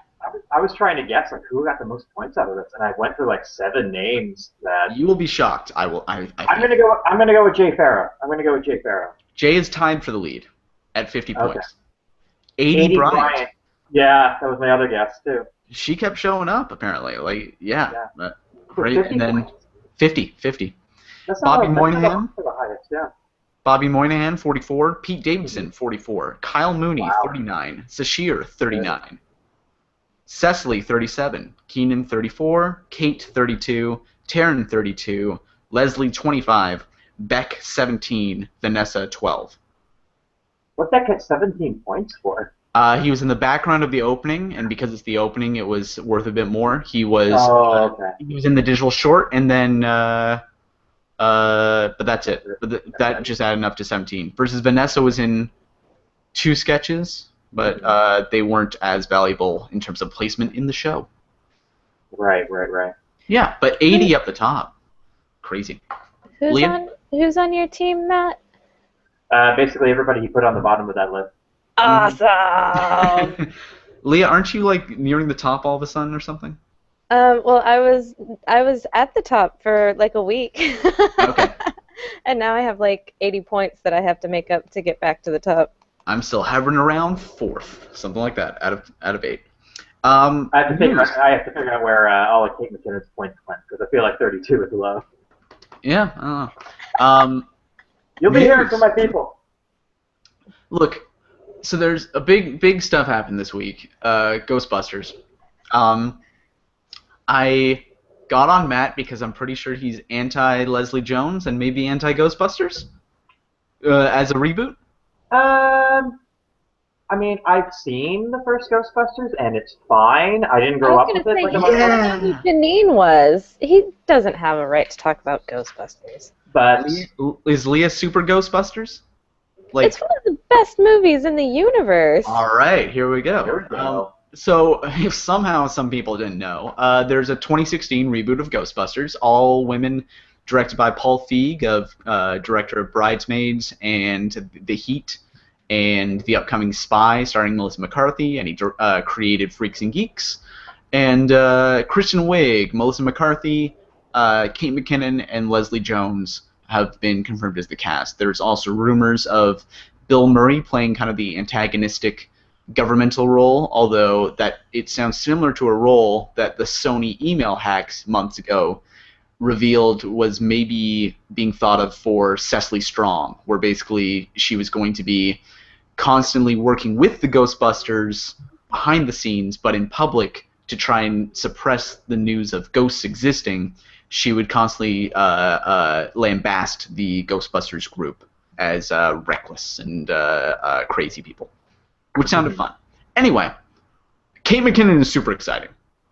I was trying to guess who got the most points out of this, and I went through 7 names that. You will be shocked. I'm gonna go with Jay Farrow. Jay is tied for the lead at 50 points. 80 Bryant. Yeah, that was my other guess too. She kept showing up apparently. Great, and then points. 50. Bobby Moynihan. For the highest, yeah. Bobby Moynihan, 44. Pete Davidson, 44. Kyle Mooney, 39. Sashir, 39. Cecily, 37. Keenan, 34. Kate, 32. Taryn, 32. Leslie, 25. Beck, 17. Vanessa, 12. What'd Beck get 17 points for? He was in the background of the opening, and because it's the opening, it was worth a bit more. He was he was in the digital short, and then but that's it. That just added up to 17. Versus Vanessa was in 2 sketches, but they weren't as valuable in terms of placement in the show. Right. Yeah, but 80 up the top. Crazy. Who's on your team, Matt? Basically, everybody he put on the bottom of that list. Awesome. Leah, aren't you like nearing the top all of a sudden or something? Well, I was at the top for like a week. Okay. And now I have like 80 points that I have to make up to get back to the top. I'm still hovering around 4th, something like that, out of 8. I have to figure out where all of Kate McKinnon's points went, because I feel like 32 is low. Yeah, I don't know. You'll be hearing from my people. Look, so there's a big stuff happened this week. Ghostbusters. I got on Matt because I'm pretty sure he's anti-Leslie Jones and maybe anti-Ghostbusters as a reboot. I mean, I've seen the first Ghostbusters, and it's fine. I didn't grow up with it. Like Janine was. He doesn't have a right to talk about Ghostbusters. But is Leah super Ghostbusters? Like, it's one of the best movies in the universe. All right, here we go. So, if somehow some people didn't know, there's a 2016 reboot of Ghostbusters, all women, directed by Paul Feig, director of Bridesmaids and The Heat, and the upcoming Spy, starring Melissa McCarthy, and he created Freaks and Geeks. And Kristen Wiig, Melissa McCarthy, Kate McKinnon, and Leslie Jones have been confirmed as the cast. There's also rumors of Bill Murray playing kind of the antagonistic governmental role, although that it sounds similar to a role that the Sony email hacks months ago revealed was maybe being thought of for Cecily Strong, where basically she was going to be constantly working with the Ghostbusters behind the scenes, but in public, to try and suppress the news of ghosts existing, she would constantly lambast the Ghostbusters group as reckless and crazy people, which sounded fun. Anyway, Kate McKinnon is super exciting.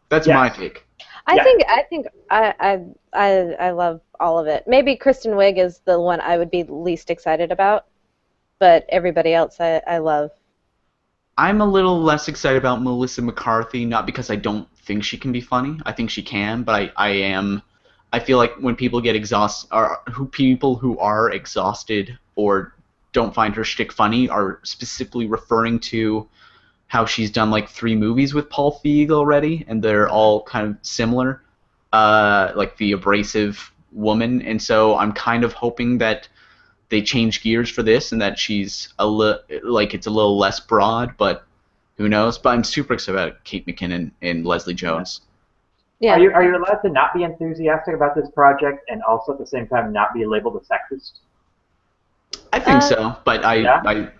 That's my take. I think I love all of it. Maybe Kristen Wiig is the one I would be least excited about, but everybody else I love. I'm a little less excited about Melissa McCarthy, not because I don't think she can be funny. I think she can, but I feel like when people get exhausted, people who are exhausted or don't find her shtick funny are specifically referring to how she's done like 3 movies with Paul Feig already, and they're all kind of similar, like The Abrasive Woman, and so I'm kind of hoping that they change gears for this and that she's it's a little less broad, but who knows? But I'm super excited about Kate McKinnon and Leslie Jones. Yeah. Are you allowed to not be enthusiastic about this project and also at the same time not be labeled a sexist? I think so, but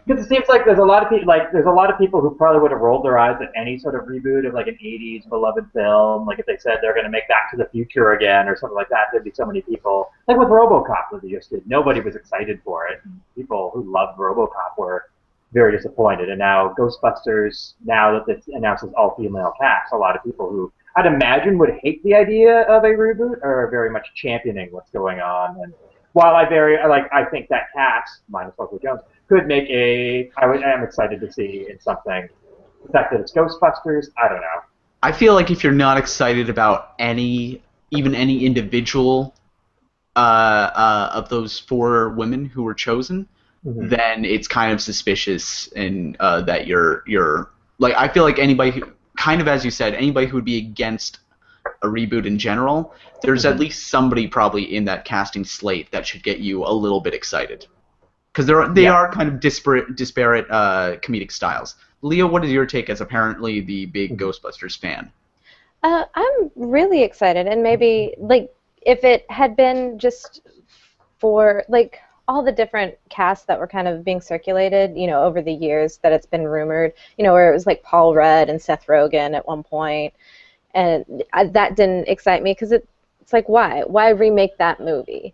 because it seems like there's a lot of people who probably would have rolled their eyes at any sort of reboot of like an '80s beloved film. Like if they said they're going to make Back to the Future again or something like that, there'd be so many people. Like with RoboCop that they just did, nobody was excited for it. People who loved RoboCop were very disappointed. And now Ghostbusters, now that it's announced as all-female cast, a lot of people who I'd imagine would hate the idea of a reboot are very much championing what's going on. And while I think that cast, minus Leslie Jones, could make I am excited to see in something. The fact that it's Ghostbusters, I don't know. I feel like if you're not excited about even any individual of those 4 women who were chosen, then it's kind of suspicious, and that you're like, I feel like anybody who, kind of as you said, anybody who would be against a reboot in general, there's at least somebody probably in that casting slate that should get you a little bit excited, because they are kind of disparate comedic styles. Leah, what is your take as apparently the big Ghostbusters fan? I'm really excited, and maybe like if it had been just for like all the different casts that were kind of being circulated, over the years that it's been rumored, where it was like Paul Rudd and Seth Rogen at one point. And that didn't excite me because it's like, why remake that movie?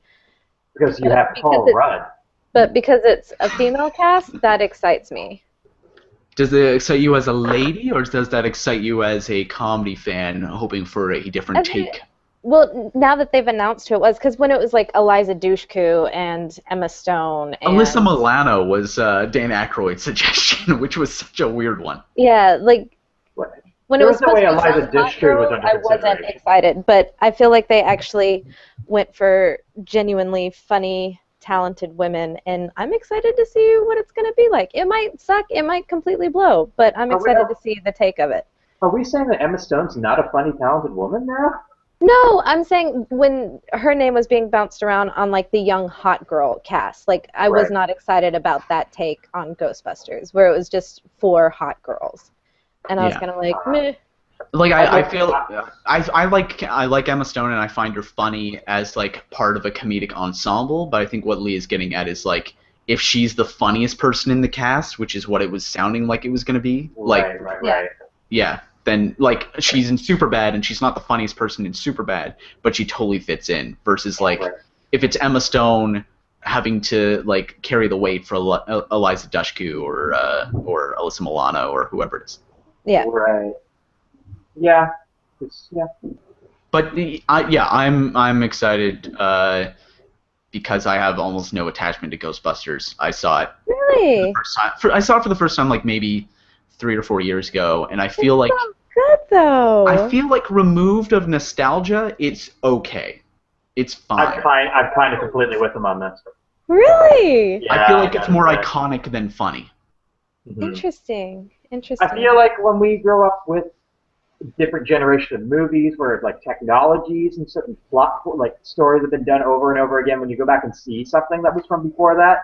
Because you have Paul Rudd. But because it's a female cast, that excites me. Does it excite you as a lady, or does that excite you as a comedy fan hoping for a different take? Well, now that they've announced who it was, because when it was like Eliza Dushku and Emma Stone. And Alyssa Milano was Dan Aykroyd's suggestion, which was such a weird one. Yeah, like... When there it was no way Eliza Dushku was under I wasn't excited, but I feel like they actually went for genuinely funny talented women, and I'm excited to see what it's going to be like. It might suck, it might completely blow, but I'm excited to see the take of it. Are we saying that Emma Stone's not a funny, talented woman now? No, I'm saying when her name was being bounced around on like the young hot girl cast, like I was not excited about that take on Ghostbusters, where it was just 4 hot girls, and I was kind of like, meh. Like I feel I like Emma Stone, and I find her funny as like part of a comedic ensemble. But I think what Lee is getting at is like if she's the funniest person in the cast, which is what it was sounding like it was going to be. Like, right. Yeah. Then like she's in Superbad, and she's not the funniest person in Superbad, but she totally fits in. Versus like if it's Emma Stone having to like carry the weight for Eliza Dushku or Alyssa Milano or whoever it is. Yeah. Right. Yeah. But I'm excited because I have almost no attachment to Ghostbusters. I saw it. Really? For the first time. I saw it for the first time like maybe 3 or 4 years ago, and I feel like so good though. I feel like removed of nostalgia, it's okay. It's fine. I'm kind of completely with him on this. Really? Yeah, I feel like it's more iconic than funny. Interesting. I feel like when we grow up with different generation of movies where like technologies and certain plot like stories have been done over and over again, when you go back and see something that was from before that,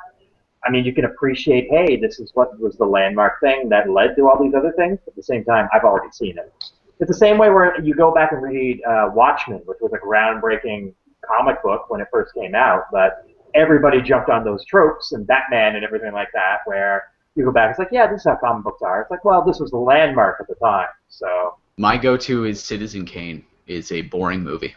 I mean, you can appreciate, hey, this is what was the landmark thing that led to all these other things. At the same time, I've already seen it. It's the same way where you go back and read Watchmen, which was a groundbreaking comic book when it first came out, but everybody jumped on those tropes and Batman and everything like that, where you go back, it's like, yeah, this is how comic books are. It's like, well, this was the landmark at the time, so. My go-to is Citizen Kane. Is a boring movie.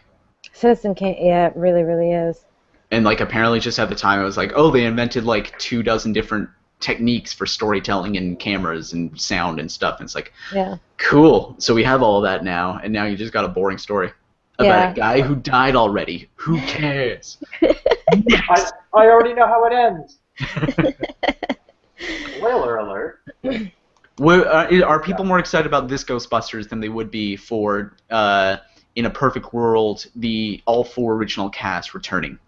Citizen Kane, yeah, it really, really is. And like apparently just at the time it was like, oh, they invented like 24 different techniques for storytelling and cameras and sound and stuff. And it's like, yeah, cool. So we have all of that now, and now you just got a boring story about a guy who died already. Who cares? Next. I already know how it ends. Spoiler alert. Are people more excited about this Ghostbusters than they would be for, in a perfect world, all 4 original cast returning?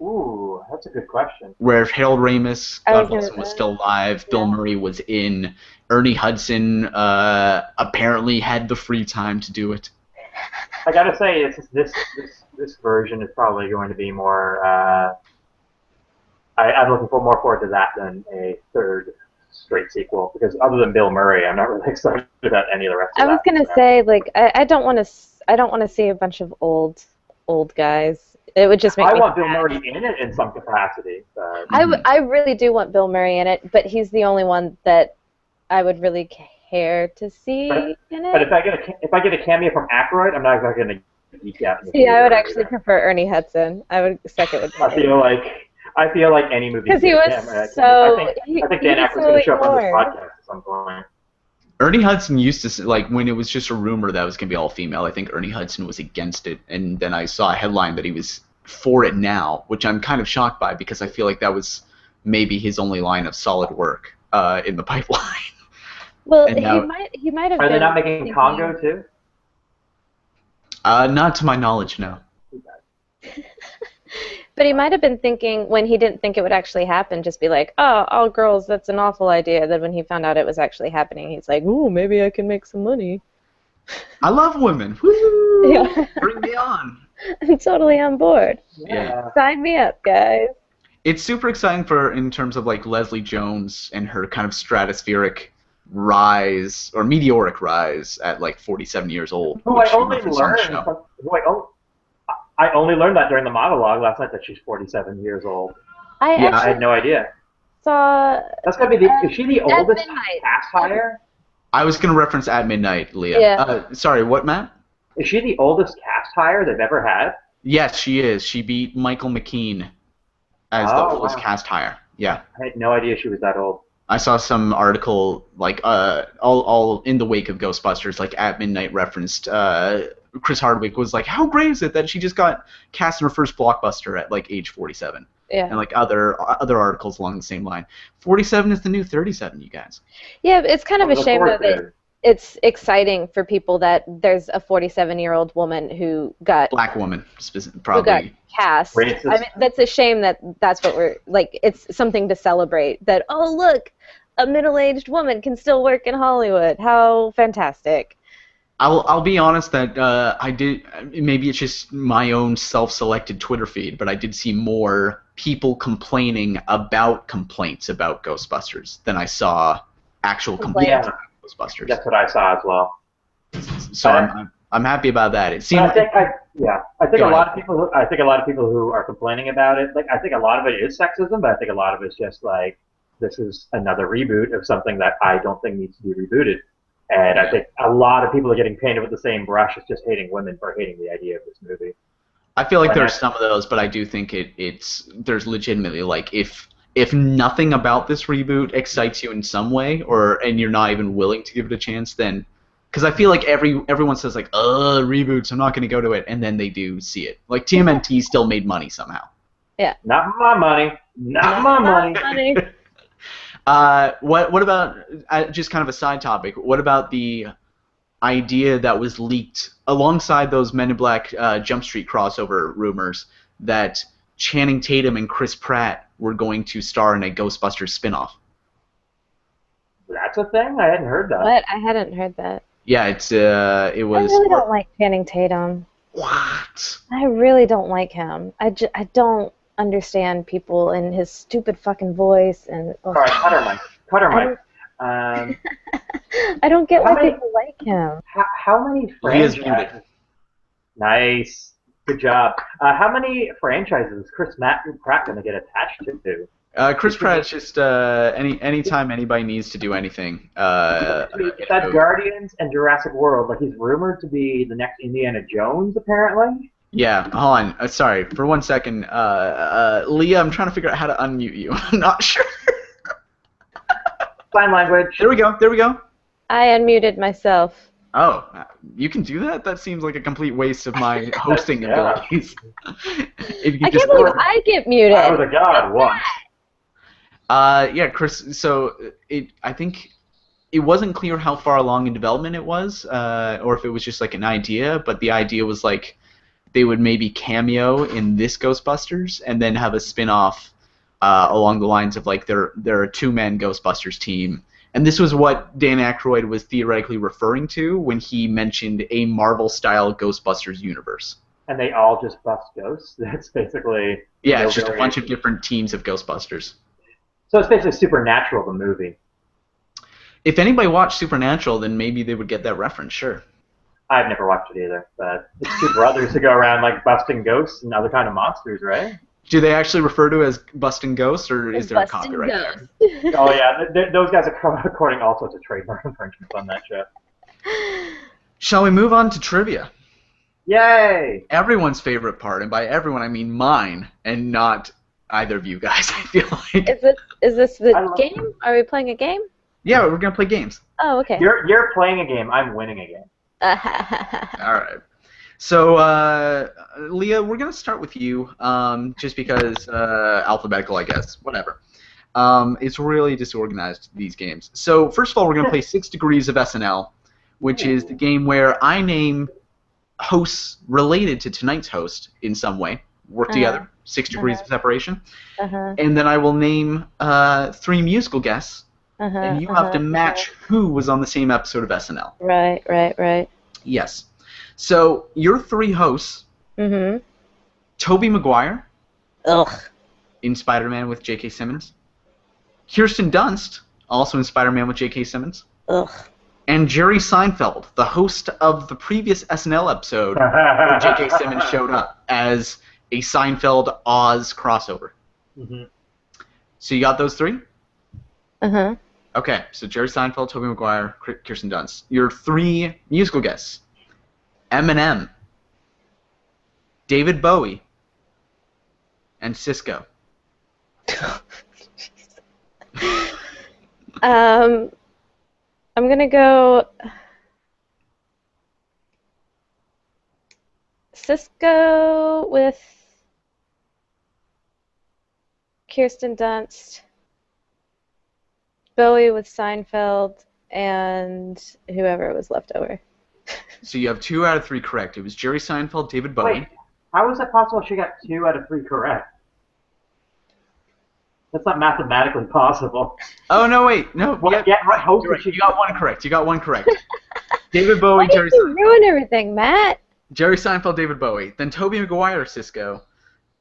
Ooh, that's a good question. Where Harold Ramis, God bless him, was still alive, Bill Murray was in, Ernie Hudson apparently had the free time to do it. I gotta say, this version is probably going to be more. I'm looking more forward to that than a third straight sequel, because other than Bill Murray, I'm not really excited about any of the rest of that. I was gonna say, like, I don't want to see a bunch of old guys. It would just make me want Bill Murray in it in some capacity. I really do want Bill Murray in it, but he's the only one that I would really care to see in it. But if I get a cameo from Aykroyd, I'm not exactly going to geek out. See, I would actually prefer Ernie Hudson. I would second with I feel like any movie. Because he was so. I think Dan Aykroyd's going to show up on this podcast at some point. Ernie Hudson used to, like, when it was just a rumor that it was going to be all-female, I think Ernie Hudson was against it, and then I saw a headline that he was for it now, which I'm kind of shocked by, because I feel like that was maybe his only line of solid work in the pipeline. Well, he might have been. Are they not making Congo, too? Not to my knowledge, no. But he might have been thinking, when he didn't think it would actually happen, just be like, oh, all girls, that's an awful idea. Then when he found out it was actually happening, he's like, ooh, maybe I can make some money. I love women. Woo! Yeah. Bring me on. I'm totally on board. Yeah. Sign me up, guys. It's super exciting in terms of like Leslie Jones and her kind of stratospheric rise, or meteoric rise at like 47 years old. I only learned that during the monologue last night that she's 47 years old. I had no idea. That's gotta be is she the oldest cast hire? I was gonna reference At Midnight, Leah. Yeah. Sorry, what, Matt? Is she the oldest cast hire they've ever had? Yes, she is. She beat Michael McKean as the oldest cast hire. Yeah. I had no idea she was that old. I saw some article, like, all in the wake of Ghostbusters, like, At Midnight referenced Chris Hardwick was like, how great is it that she just got cast in her first blockbuster at, like, age 47? Yeah. And, like, other articles along the same line. 47 is the new 37, you guys. Yeah, it's kind of a shame, though, it's exciting for people that there's a 47-year-old woman who got black woman, probably who got cast. Racist. I mean, that's a shame that's what we're like. It's something to celebrate. That oh look, a middle-aged woman can still work in Hollywood. How fantastic! I'll be honest that I did. Maybe it's just my own self-selected Twitter feed, but I did see more people complaining about complaints about Ghostbusters than I saw actual complaints about Ghostbusters. That's what I saw as well. So I'm happy about that. It seems. I think a lot of people who are complaining about it, like I think a lot of it is sexism, but I think a lot of it's just like this is another reboot of something that I don't think needs to be rebooted. And I think a lot of people are getting painted with the same brush as just hating women for hating the idea of this movie. I feel like there's some of those, but I do think there's legitimately like if nothing about this reboot excites you in some way, and you're not even willing to give it a chance, then because I feel like everyone says like reboots, I'm not going to go to it, and then they do see it. Like TMNT still made money somehow. Yeah. Not my money. Not my money. What about just kind of a side topic? What about the idea that was leaked alongside those Men in Black Jump Street crossover rumors that Channing Tatum and Chris Pratt were going to star in a Ghostbusters spinoff? That's a thing? I hadn't heard that. What? I hadn't heard that. Yeah, it was. I really don't like Channing Tatum. What? I really don't like him. I don't understand people and his stupid fucking voice and. All right, Cutter Mike. I don't get why people like him. How many franchises? Nice, good job. How many franchises is Chris Pratt going to get attached to? Chris Pratt's just anytime anybody needs to do anything. That's Guardians and Jurassic World. Like he's rumored to be the next Indiana Jones, apparently. Yeah, hold on. Sorry, for 1 second. Leah, I'm trying to figure out how to unmute you. I'm not sure. Sign language. There we go. I unmuted myself. Oh, you can do that? That seems like a complete waste of my hosting abilities. I can't believe I get muted. I was a god once. Yeah, Chris. So I think it wasn't clear how far along in development it was, or if it was just like an idea. But the idea was like they would maybe cameo in this Ghostbusters and then have a spin-off along the lines of like they're a two-man Ghostbusters team. And this was what Dan Aykroyd was theoretically referring to when he mentioned a Marvel-style Ghostbusters universe. And they all just bust ghosts? That's basically... Yeah, it's just a bunch of different teams of Ghostbusters. So it's basically Supernatural, the movie. If anybody watched Supernatural, then maybe they would get that reference, sure. I've never watched it either, but it's two brothers who go around like busting ghosts and other kind of monsters, right? Do they actually refer to it as busting ghosts, or is there a copyright there? Oh yeah, those guys are recording all sorts of trademark infringements on that show. Shall we move on to trivia? Yay! Everyone's favorite part, and by everyone I mean mine, and not either of you guys. I feel like. Is this the game? Are we playing a game? Yeah, we're gonna play games. Oh, okay. You're playing a game. I'm winning a game. All right. So, Leah, we're going to start with you, just because alphabetical, I guess. Whatever. It's really disorganized, these games. So, first of all, we're going to play 6 Degrees of SNL, which is the game where I name hosts related to tonight's host in some way. Work together. 6 degrees of separation. And then I will name 3 musical guests, and you have to match who was on the same episode of SNL. Right. Yes. So, your 3 hosts, Tobey Maguire, in Spider-Man with J.K. Simmons, Kirsten Dunst, also in Spider-Man with J.K. Simmons, and Jerry Seinfeld, the host of the previous SNL episode where J.K. Simmons showed up as a Seinfeld-Oz crossover. So you got those 3? Okay, so Jerry Seinfeld, Tobey Maguire, Kirsten Dunst. Your 3 musical guests. Eminem, David Bowie, and Cisco. I'm gonna go Cisco with Kirsten Dunst, Bowie with Seinfeld, and whoever was left over. So you have 2 out of 3 correct. It was Jerry Seinfeld, David Bowie. Wait, how is it possible she got 2 out of 3 correct? That's not mathematically possible. Oh, no, wait. No, What, yeah, right. right. You got 1 correct. You got 1 correct. David Bowie, Why did Jerry you Seinfeld. ruin everything, Matt? Jerry Seinfeld, David Bowie. Then Tobey Maguire, Cisco.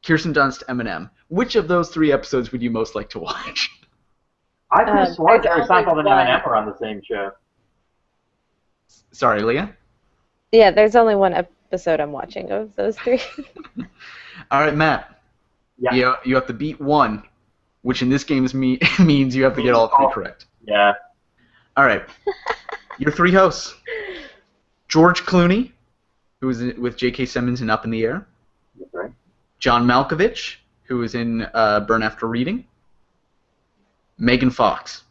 Kirsten Dunst, Eminem. Which of those 3 episodes would you most like to watch? I could have sworn there's Jerry Seinfeld and only Eminem were on the same show. Sorry, Leah? Yeah, there's only 1 episode I'm watching of those 3. All right, Matt. Yeah. You have to beat 1, which in this game means you have to get all 3 correct. Yeah. All right. Your 3 hosts. George Clooney, who was with J.K. Simmons in Up in the Air. That's right. John Malkovich, who was in Burn After Reading. Megan Fox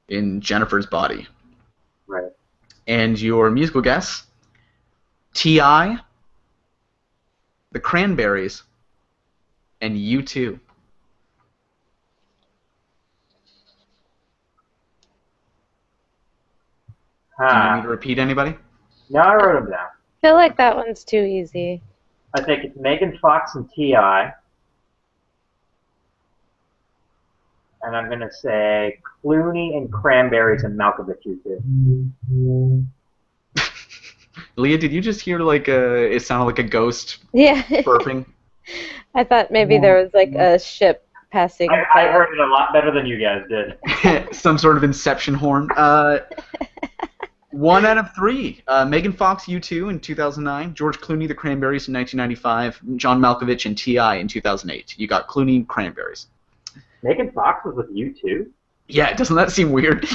in Jennifer's Body. Right. And your musical guests, T.I., The Cranberries, and U2. Do you need me to repeat anybody? No, I wrote them down. I feel like that one's too easy. I think it's Megan Fox and T.I. And I'm going to say Clooney and Cranberries and Malkovich, you two. Leah, did you just hear like it sounded like a ghost Yeah. burping? I thought maybe there was like a ship passing. I heard it a lot better than you guys did. Some sort of Inception horn. 1 out of 3. Megan Fox, U2 in 2009. George Clooney, The Cranberries in 1995. John Malkovich and T.I. in 2008. You got Clooney, Cranberries. Megan Fox was with you too? Yeah, doesn't that seem weird?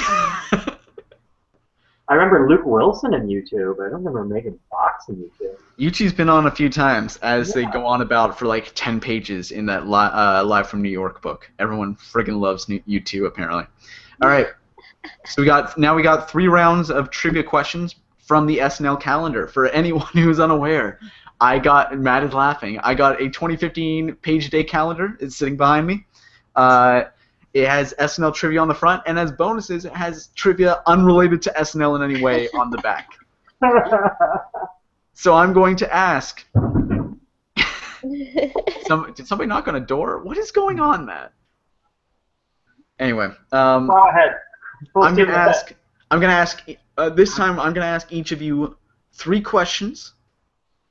I remember Luke Wilson in U2, but I don't remember Megan Fox in U2. U2's been on a few times, as they go on about for like 10 pages in that Live from New York book. Everyone friggin' loves U2, apparently. All right, so we got 3 rounds of trivia questions from the SNL calendar. For anyone who's unaware, Matt is laughing. I got a 2015 page-a-day calendar. It's sitting behind me. It has SNL trivia on the front, and as bonuses, it has trivia unrelated to SNL in any way on the back. So I'm going to ask... Did somebody knock on a door? What is going on, Matt? Anyway, Go ahead. I'm gonna ask. This time, I'm gonna ask each of you 3 questions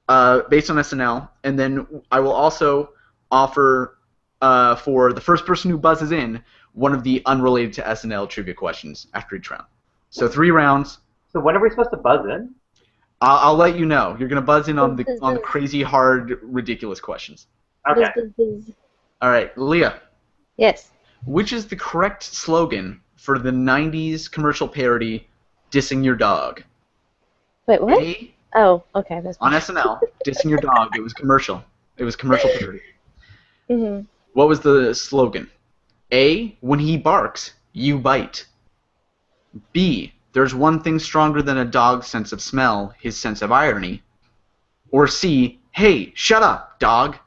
based on SNL, and then I will also offer for the first person who buzzes in one of the unrelated to SNL trivia questions after each round. So 3 rounds. So when are we supposed to buzz in? I'll let you know. You're gonna buzz in on the crazy, hard, ridiculous questions. Okay. All right, Leah. Yes. Which is the correct slogan for the 90s commercial parody Dissing Your Dog? Wait, what? Oh, okay. On SNL, Dissing Your Dog. It was commercial. It was commercial parody. Mm-hmm. What was the slogan? A, when he barks, you bite. B, there's one thing stronger than a dog's sense of smell, his sense of irony. Or C, hey, shut up, dog.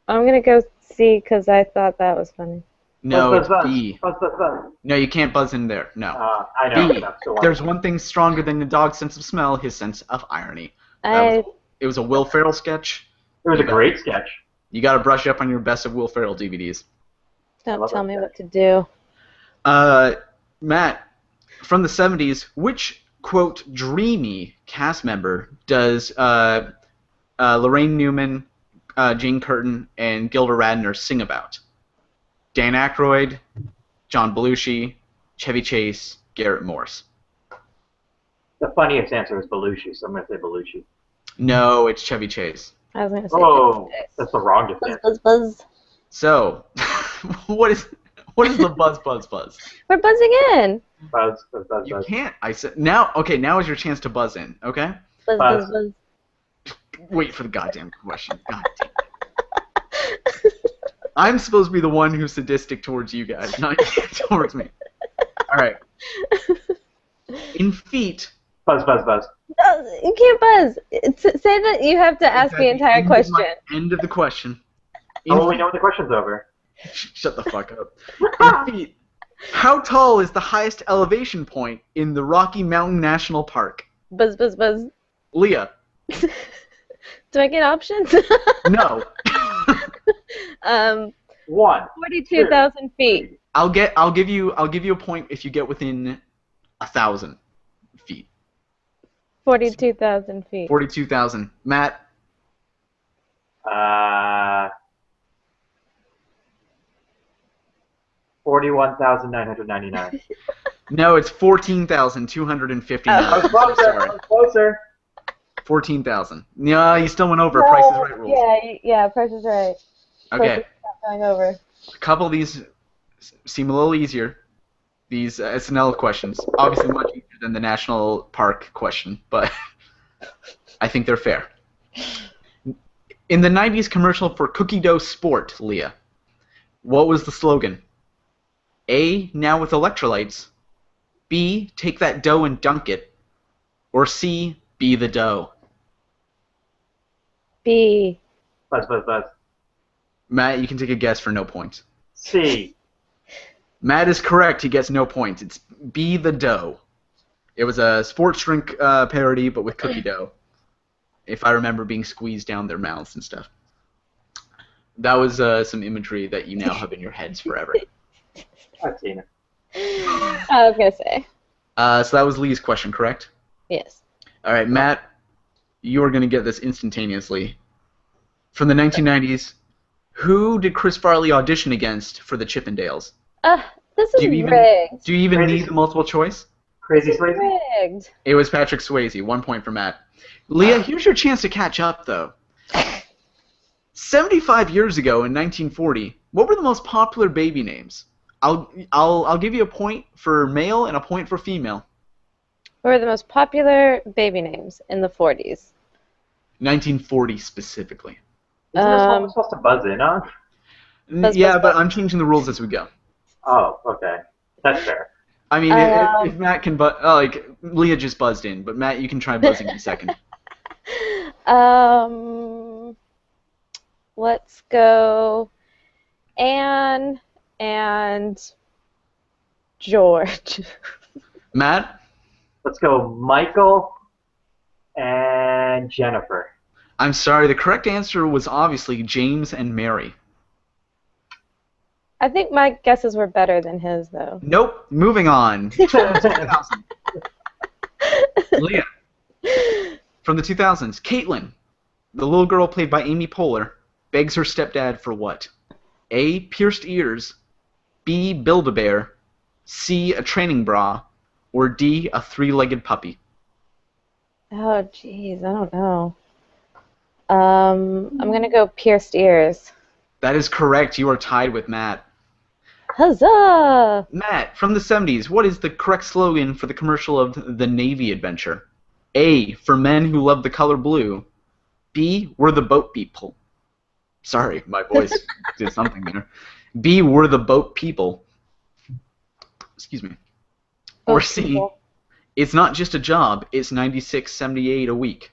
I'm gonna go C because I thought that was funny. No, Buzz, it's buzz, B. buzz, buzz, buzz. No, you can't buzz in there. No. I know. B, That's so there's one thing stronger than a dog's sense of smell, his sense of irony. It was a Will Ferrell sketch. It was a great sketch. You got to brush up on your best of Will Ferrell DVDs. Don't tell me what to do. Matt, from the 70s, which, quote, dreamy cast member does Lorraine Newman, Jane Curtin, and Gilda Radner sing about? Dan Aykroyd, John Belushi, Chevy Chase, Garrett Morris. The funniest answer is Belushi, so I'm going to say Belushi. No, it's Chevy Chase. I was gonna say. Oh, that's the wrong answer. Buzz, buzz, buzz. So, what is the buzz, buzz, buzz? We're buzzing in. Buzz, buzz, buzz, You buzz. can't. I said now. Okay, now is your chance to buzz in. Okay. Buzz, Buzz. buzz, buzz. Wait for the goddamn question. God damn it. I'm supposed to be the one who's sadistic towards you guys, not you towards me. All right. In feet. Buzz, buzz, buzz. You can't buzz. Say that you have to ask the entire question. End of the question. Oh, we know when the question's over. Shut the fuck up. In feet. How tall is the highest elevation point in the Rocky Mountain National Park? Buzz, buzz, buzz. Leah. Do I get options? No. 42,000 feet. I'll give you a point if you get within 1,000 feet. 42,000 feet. 42,000. Matt. 41,999. No, it's 14,259. I was closer. I was closer. 14,000. No, you still went over. Price is Right rules. Yeah, Price is Right. Okay. Going over. A couple of these seem a little easier. These SNL questions, obviously much easier than the national park question, but I think they're fair. In the 90s commercial for Cookie Dough Sport, Leah, what was the slogan? A, now with electrolytes. B, take that dough and dunk it. Or C, be the dough. B. Buzz, buzz, buzz. Matt, you can take a guess for no points. C. Matt is correct. He gets no points. It's Be the Dough. It was a sports drink parody, but with cookie dough. If I remember being squeezed down their mouths and stuff. That was some imagery that you now have in your heads forever. I've seen it. I was going to say. So that was Lee's question, correct? Yes. All right, Matt, you are going to get this instantaneously. From the 1990s, who did Chris Farley audition against for the Chippendales? This is rigged. Do you even need the multiple choice? Crazy Swayze? Rigged. It was Patrick Swayze. 1 point for Matt. Leah, here's your chance to catch up, though. 75 years ago, in 1940, what were the most popular baby names? I'll give you a point for male and a point for female. What were the most popular baby names in the 40s? 1940 specifically. Isn't this one we're supposed to buzz in on? Buzz, yeah, buzz, but buzz. I'm changing the rules as we go. Oh, okay. That's fair. I mean, if Matt can Leah just buzzed in, but Matt, you can try buzzing in a second. Let's go Anne and George. Matt? Let's go Michael and Jennifer. I'm sorry, the correct answer was obviously James and Mary. I think my guesses were better than his, though. Nope. Moving on. Leah. From the 2000s, Caitlin, the little girl played by Amy Poehler, begs her stepdad for what? A, pierced ears, B, Build-A-Bear, C, a training bra, or D, a three-legged puppy? Oh, jeez, I don't know. I'm going to go pierced ears. That is correct. You are tied with Matt. Huzzah! Matt, from the 70s, what is the correct slogan for the commercial of the Navy Adventure? A, for men who love the color blue. B, we're the boat people. Sorry, my voice did something there. B, we're the boat people. Excuse me. Or C, it's not just a job, it's $96.78 a week.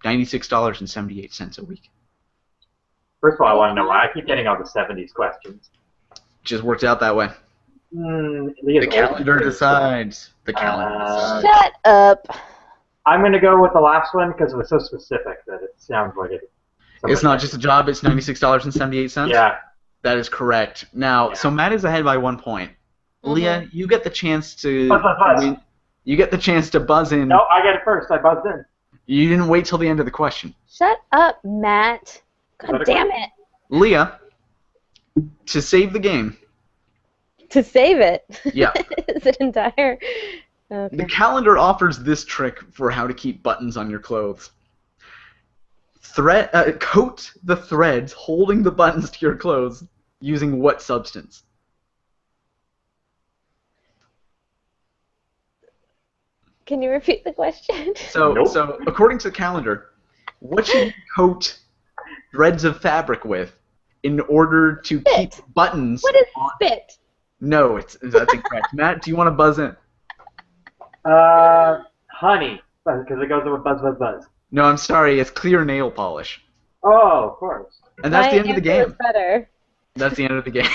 $96.78 a week. First of all, I want to know why I keep getting all the 70s questions. Just worked out that way. The calendar decides. The calendar decides. Shut up. I'm going to go with the last one because it was so specific that it sounds like it. It's not just a job, it's $96.78? Yeah. That is correct. Now, so Matt is ahead by 1 point. Leah, you get the chance to win. You get the chance to buzz in. No, I get it first. I buzzed in. You didn't wait till the end of the question. Shut up, Matt. God damn it. Leah, to save the game. To save it? Yeah. Is it entire? Okay. The calendar offers this trick for how to keep buttons on your clothes. Coat the threads holding the buttons to your clothes using what substance? Can you repeat the question? So according to the calendar, what should you coat threads of fabric with in order to keep buttons? What is spit? No, that's incorrect. Matt, do you want to buzz in? Honey, because it goes with buzz, buzz, buzz. No, I'm sorry. It's clear nail polish. Oh, of course. And that's the end of the game. Better. That's the end of the game.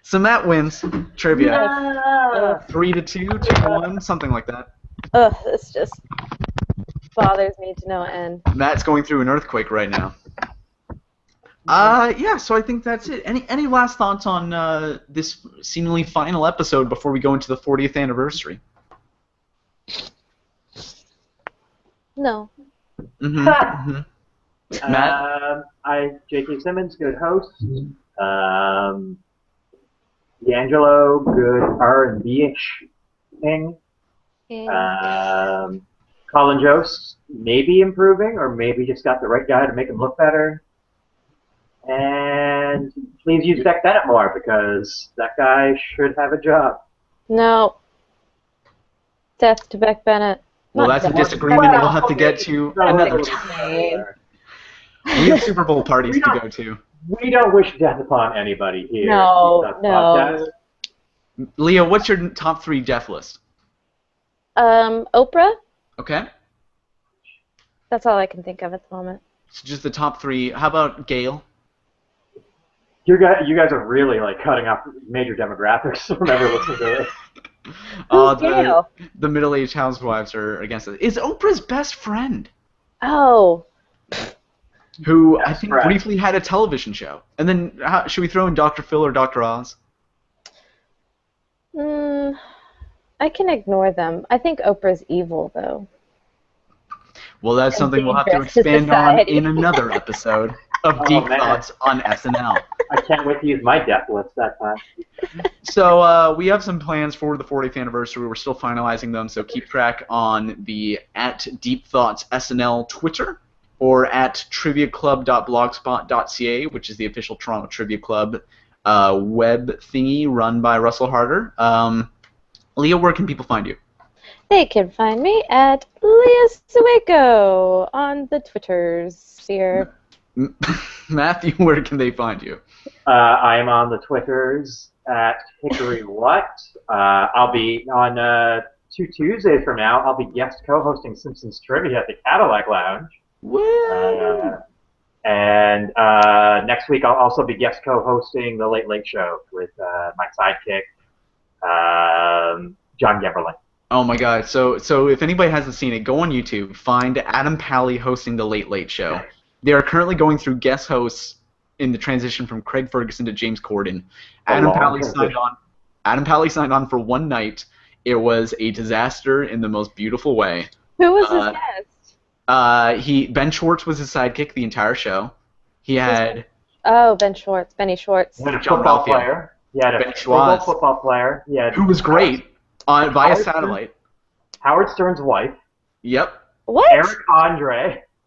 So Matt wins trivia. No. 3-2, 2-1, something like that. Ugh, this just bothers me to no end. Matt's going through an earthquake right now. Yeah, so I think that's it. Any last thoughts on this seemingly final episode before we go into the 40th anniversary? No. Matt? J.K. Simmons, good host. D'Angelo, good R&B-ish thing. Yeah. Colin Jost, maybe improving, or maybe just got the right guy to make him look better. And please use Beck Bennett more, because that guy should have a job. No. Death to Beck Bennett. Well, that's a disagreement we'll have to get to another time. We have Super Bowl parties to go to. We don't wish death upon anybody here. No. Leah, what's your top 3 death list? Oprah. Okay. That's all I can think of at the moment. So just the top 3. How about Gail? You guys are really like cutting off major demographics from ever listening to this. The middle-aged housewives are against it. Is Oprah's best friend? Oh. Who I think briefly had a television show. And then should we throw in Dr. Phil or Dr. Oz? I can ignore them. I think Oprah's evil, though. Well, that's something we'll have to expand on in another episode of Deep Thoughts on SNL. I can't wait to use my death list that time. So we have some plans for the 40th anniversary. We're still finalizing them, so keep track on the @DeepThoughtsSNL Twitter or at triviaclub.blogspot.ca, which is the official Toronto Trivia Club web thingy run by Russell Harder. Leah, where can people find you? They can find me at Leah Sueko on the Twitters here. Matthew, where can they find you? I am on the Twitters at Hickory What. I'll be on 2 Tuesdays from now. I'll be guest co-hosting Simpsons Trivia at the Cadillac Lounge. Woo! And next week I'll also be guest co-hosting the Late Late Show with my sidekick, John Gemberling. Oh my God! So if anybody hasn't seen it, go on YouTube, find Adam Pally hosting the Late Late Show. They are currently going through guest hosts in the transition from Craig Ferguson to James Corden. Adam Pally signed on for one night. It was a disaster in the most beautiful way. Who was his guest? Ben Schwartz was his sidekick the entire show. He had Benny Schwartz. He had a football player. He had a football player. Who was great via satellite. Howard Stern's wife. Yep. What?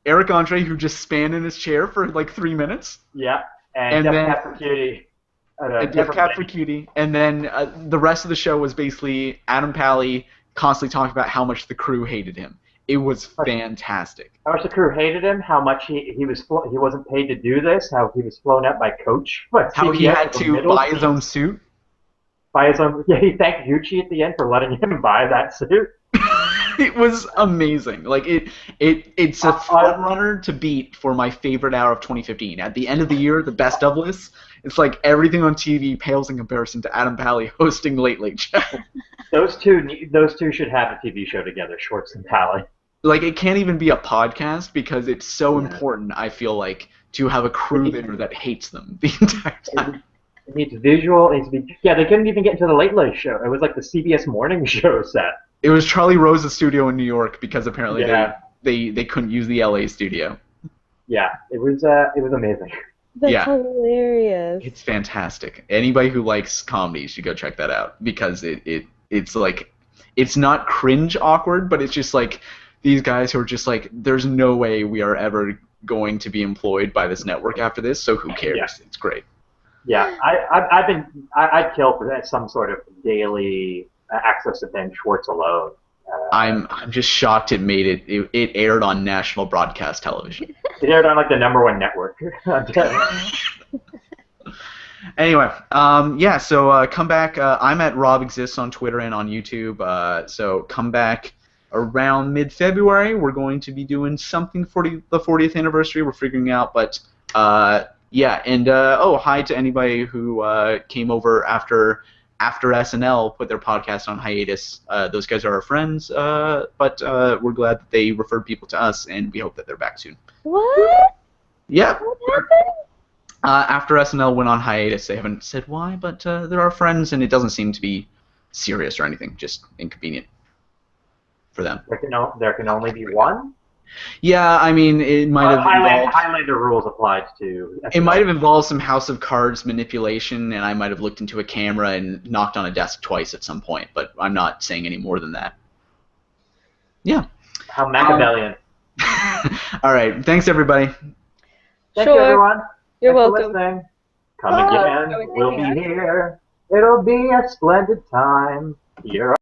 Eric Andre, who just span in his chair for like 3 minutes. Yeah, and Death Cab for Cutie. Death Cab for Cutie. And then the rest of the show was basically Adam Pally constantly talking about how much the crew hated him. It was fantastic. How much the crew hated him, how much he wasn't paid to do this, how he was flown up by Coach. How he had to buy his own suit. He thanked Gucci at the end for letting him buy that suit. It was amazing. Like it's a front runner to beat for my favorite hour of 2015. At the end of the year, the best of list. It's like everything on TV pales in comparison to Adam Pally hosting Late Late Show. Those two should have a TV show together, Schwartz and Pally. Like it can't even be a podcast because it's so important. I feel like to have a crew there that hates them the entire time. It needs visual. It needs to be. Yeah, they couldn't even get into the Late Late Show. It was like the CBS morning show set. It was Charlie Rose's studio in New York because apparently they couldn't use the LA studio. Yeah, it was amazing. That's hilarious. It's fantastic. Anybody who likes comedy should go check that out because it's like it's not cringe awkward, but it's just like these guys who are just like there's no way we are ever going to be employed by this network after this, so who cares? Yeah. It's great. Yeah, I'd kill for some sort of daily access to Ben Schwartz alone. I'm just shocked it made it aired on national broadcast television. It aired on like the #1 network. Anyway, so come back. I'm at Rob Exists on Twitter and on YouTube. So come back around mid-February. We're going to be doing something for the 40th anniversary. We're figuring out, but Yeah, and hi to anybody who came over after SNL put their podcast on hiatus. Those guys are our friends, but we're glad that they referred people to us, and we hope that they're back soon. What? Yeah. What happened? After SNL went on hiatus, they haven't said why, but they're our friends, and it doesn't seem to be serious or anything, just inconvenient for them. There can only be one? Yeah, I mean, it might have involved... Highlander rules applied to... It might have involved some House of Cards manipulation, and I might have looked into a camera and knocked on a desk twice at some point, but I'm not saying any more than that. Yeah. How Machiavellian. All right, thanks, everybody. Thank you, everyone. You're Thanks welcome. For listening. Come again. We'll be here. It'll be a splendid time. Here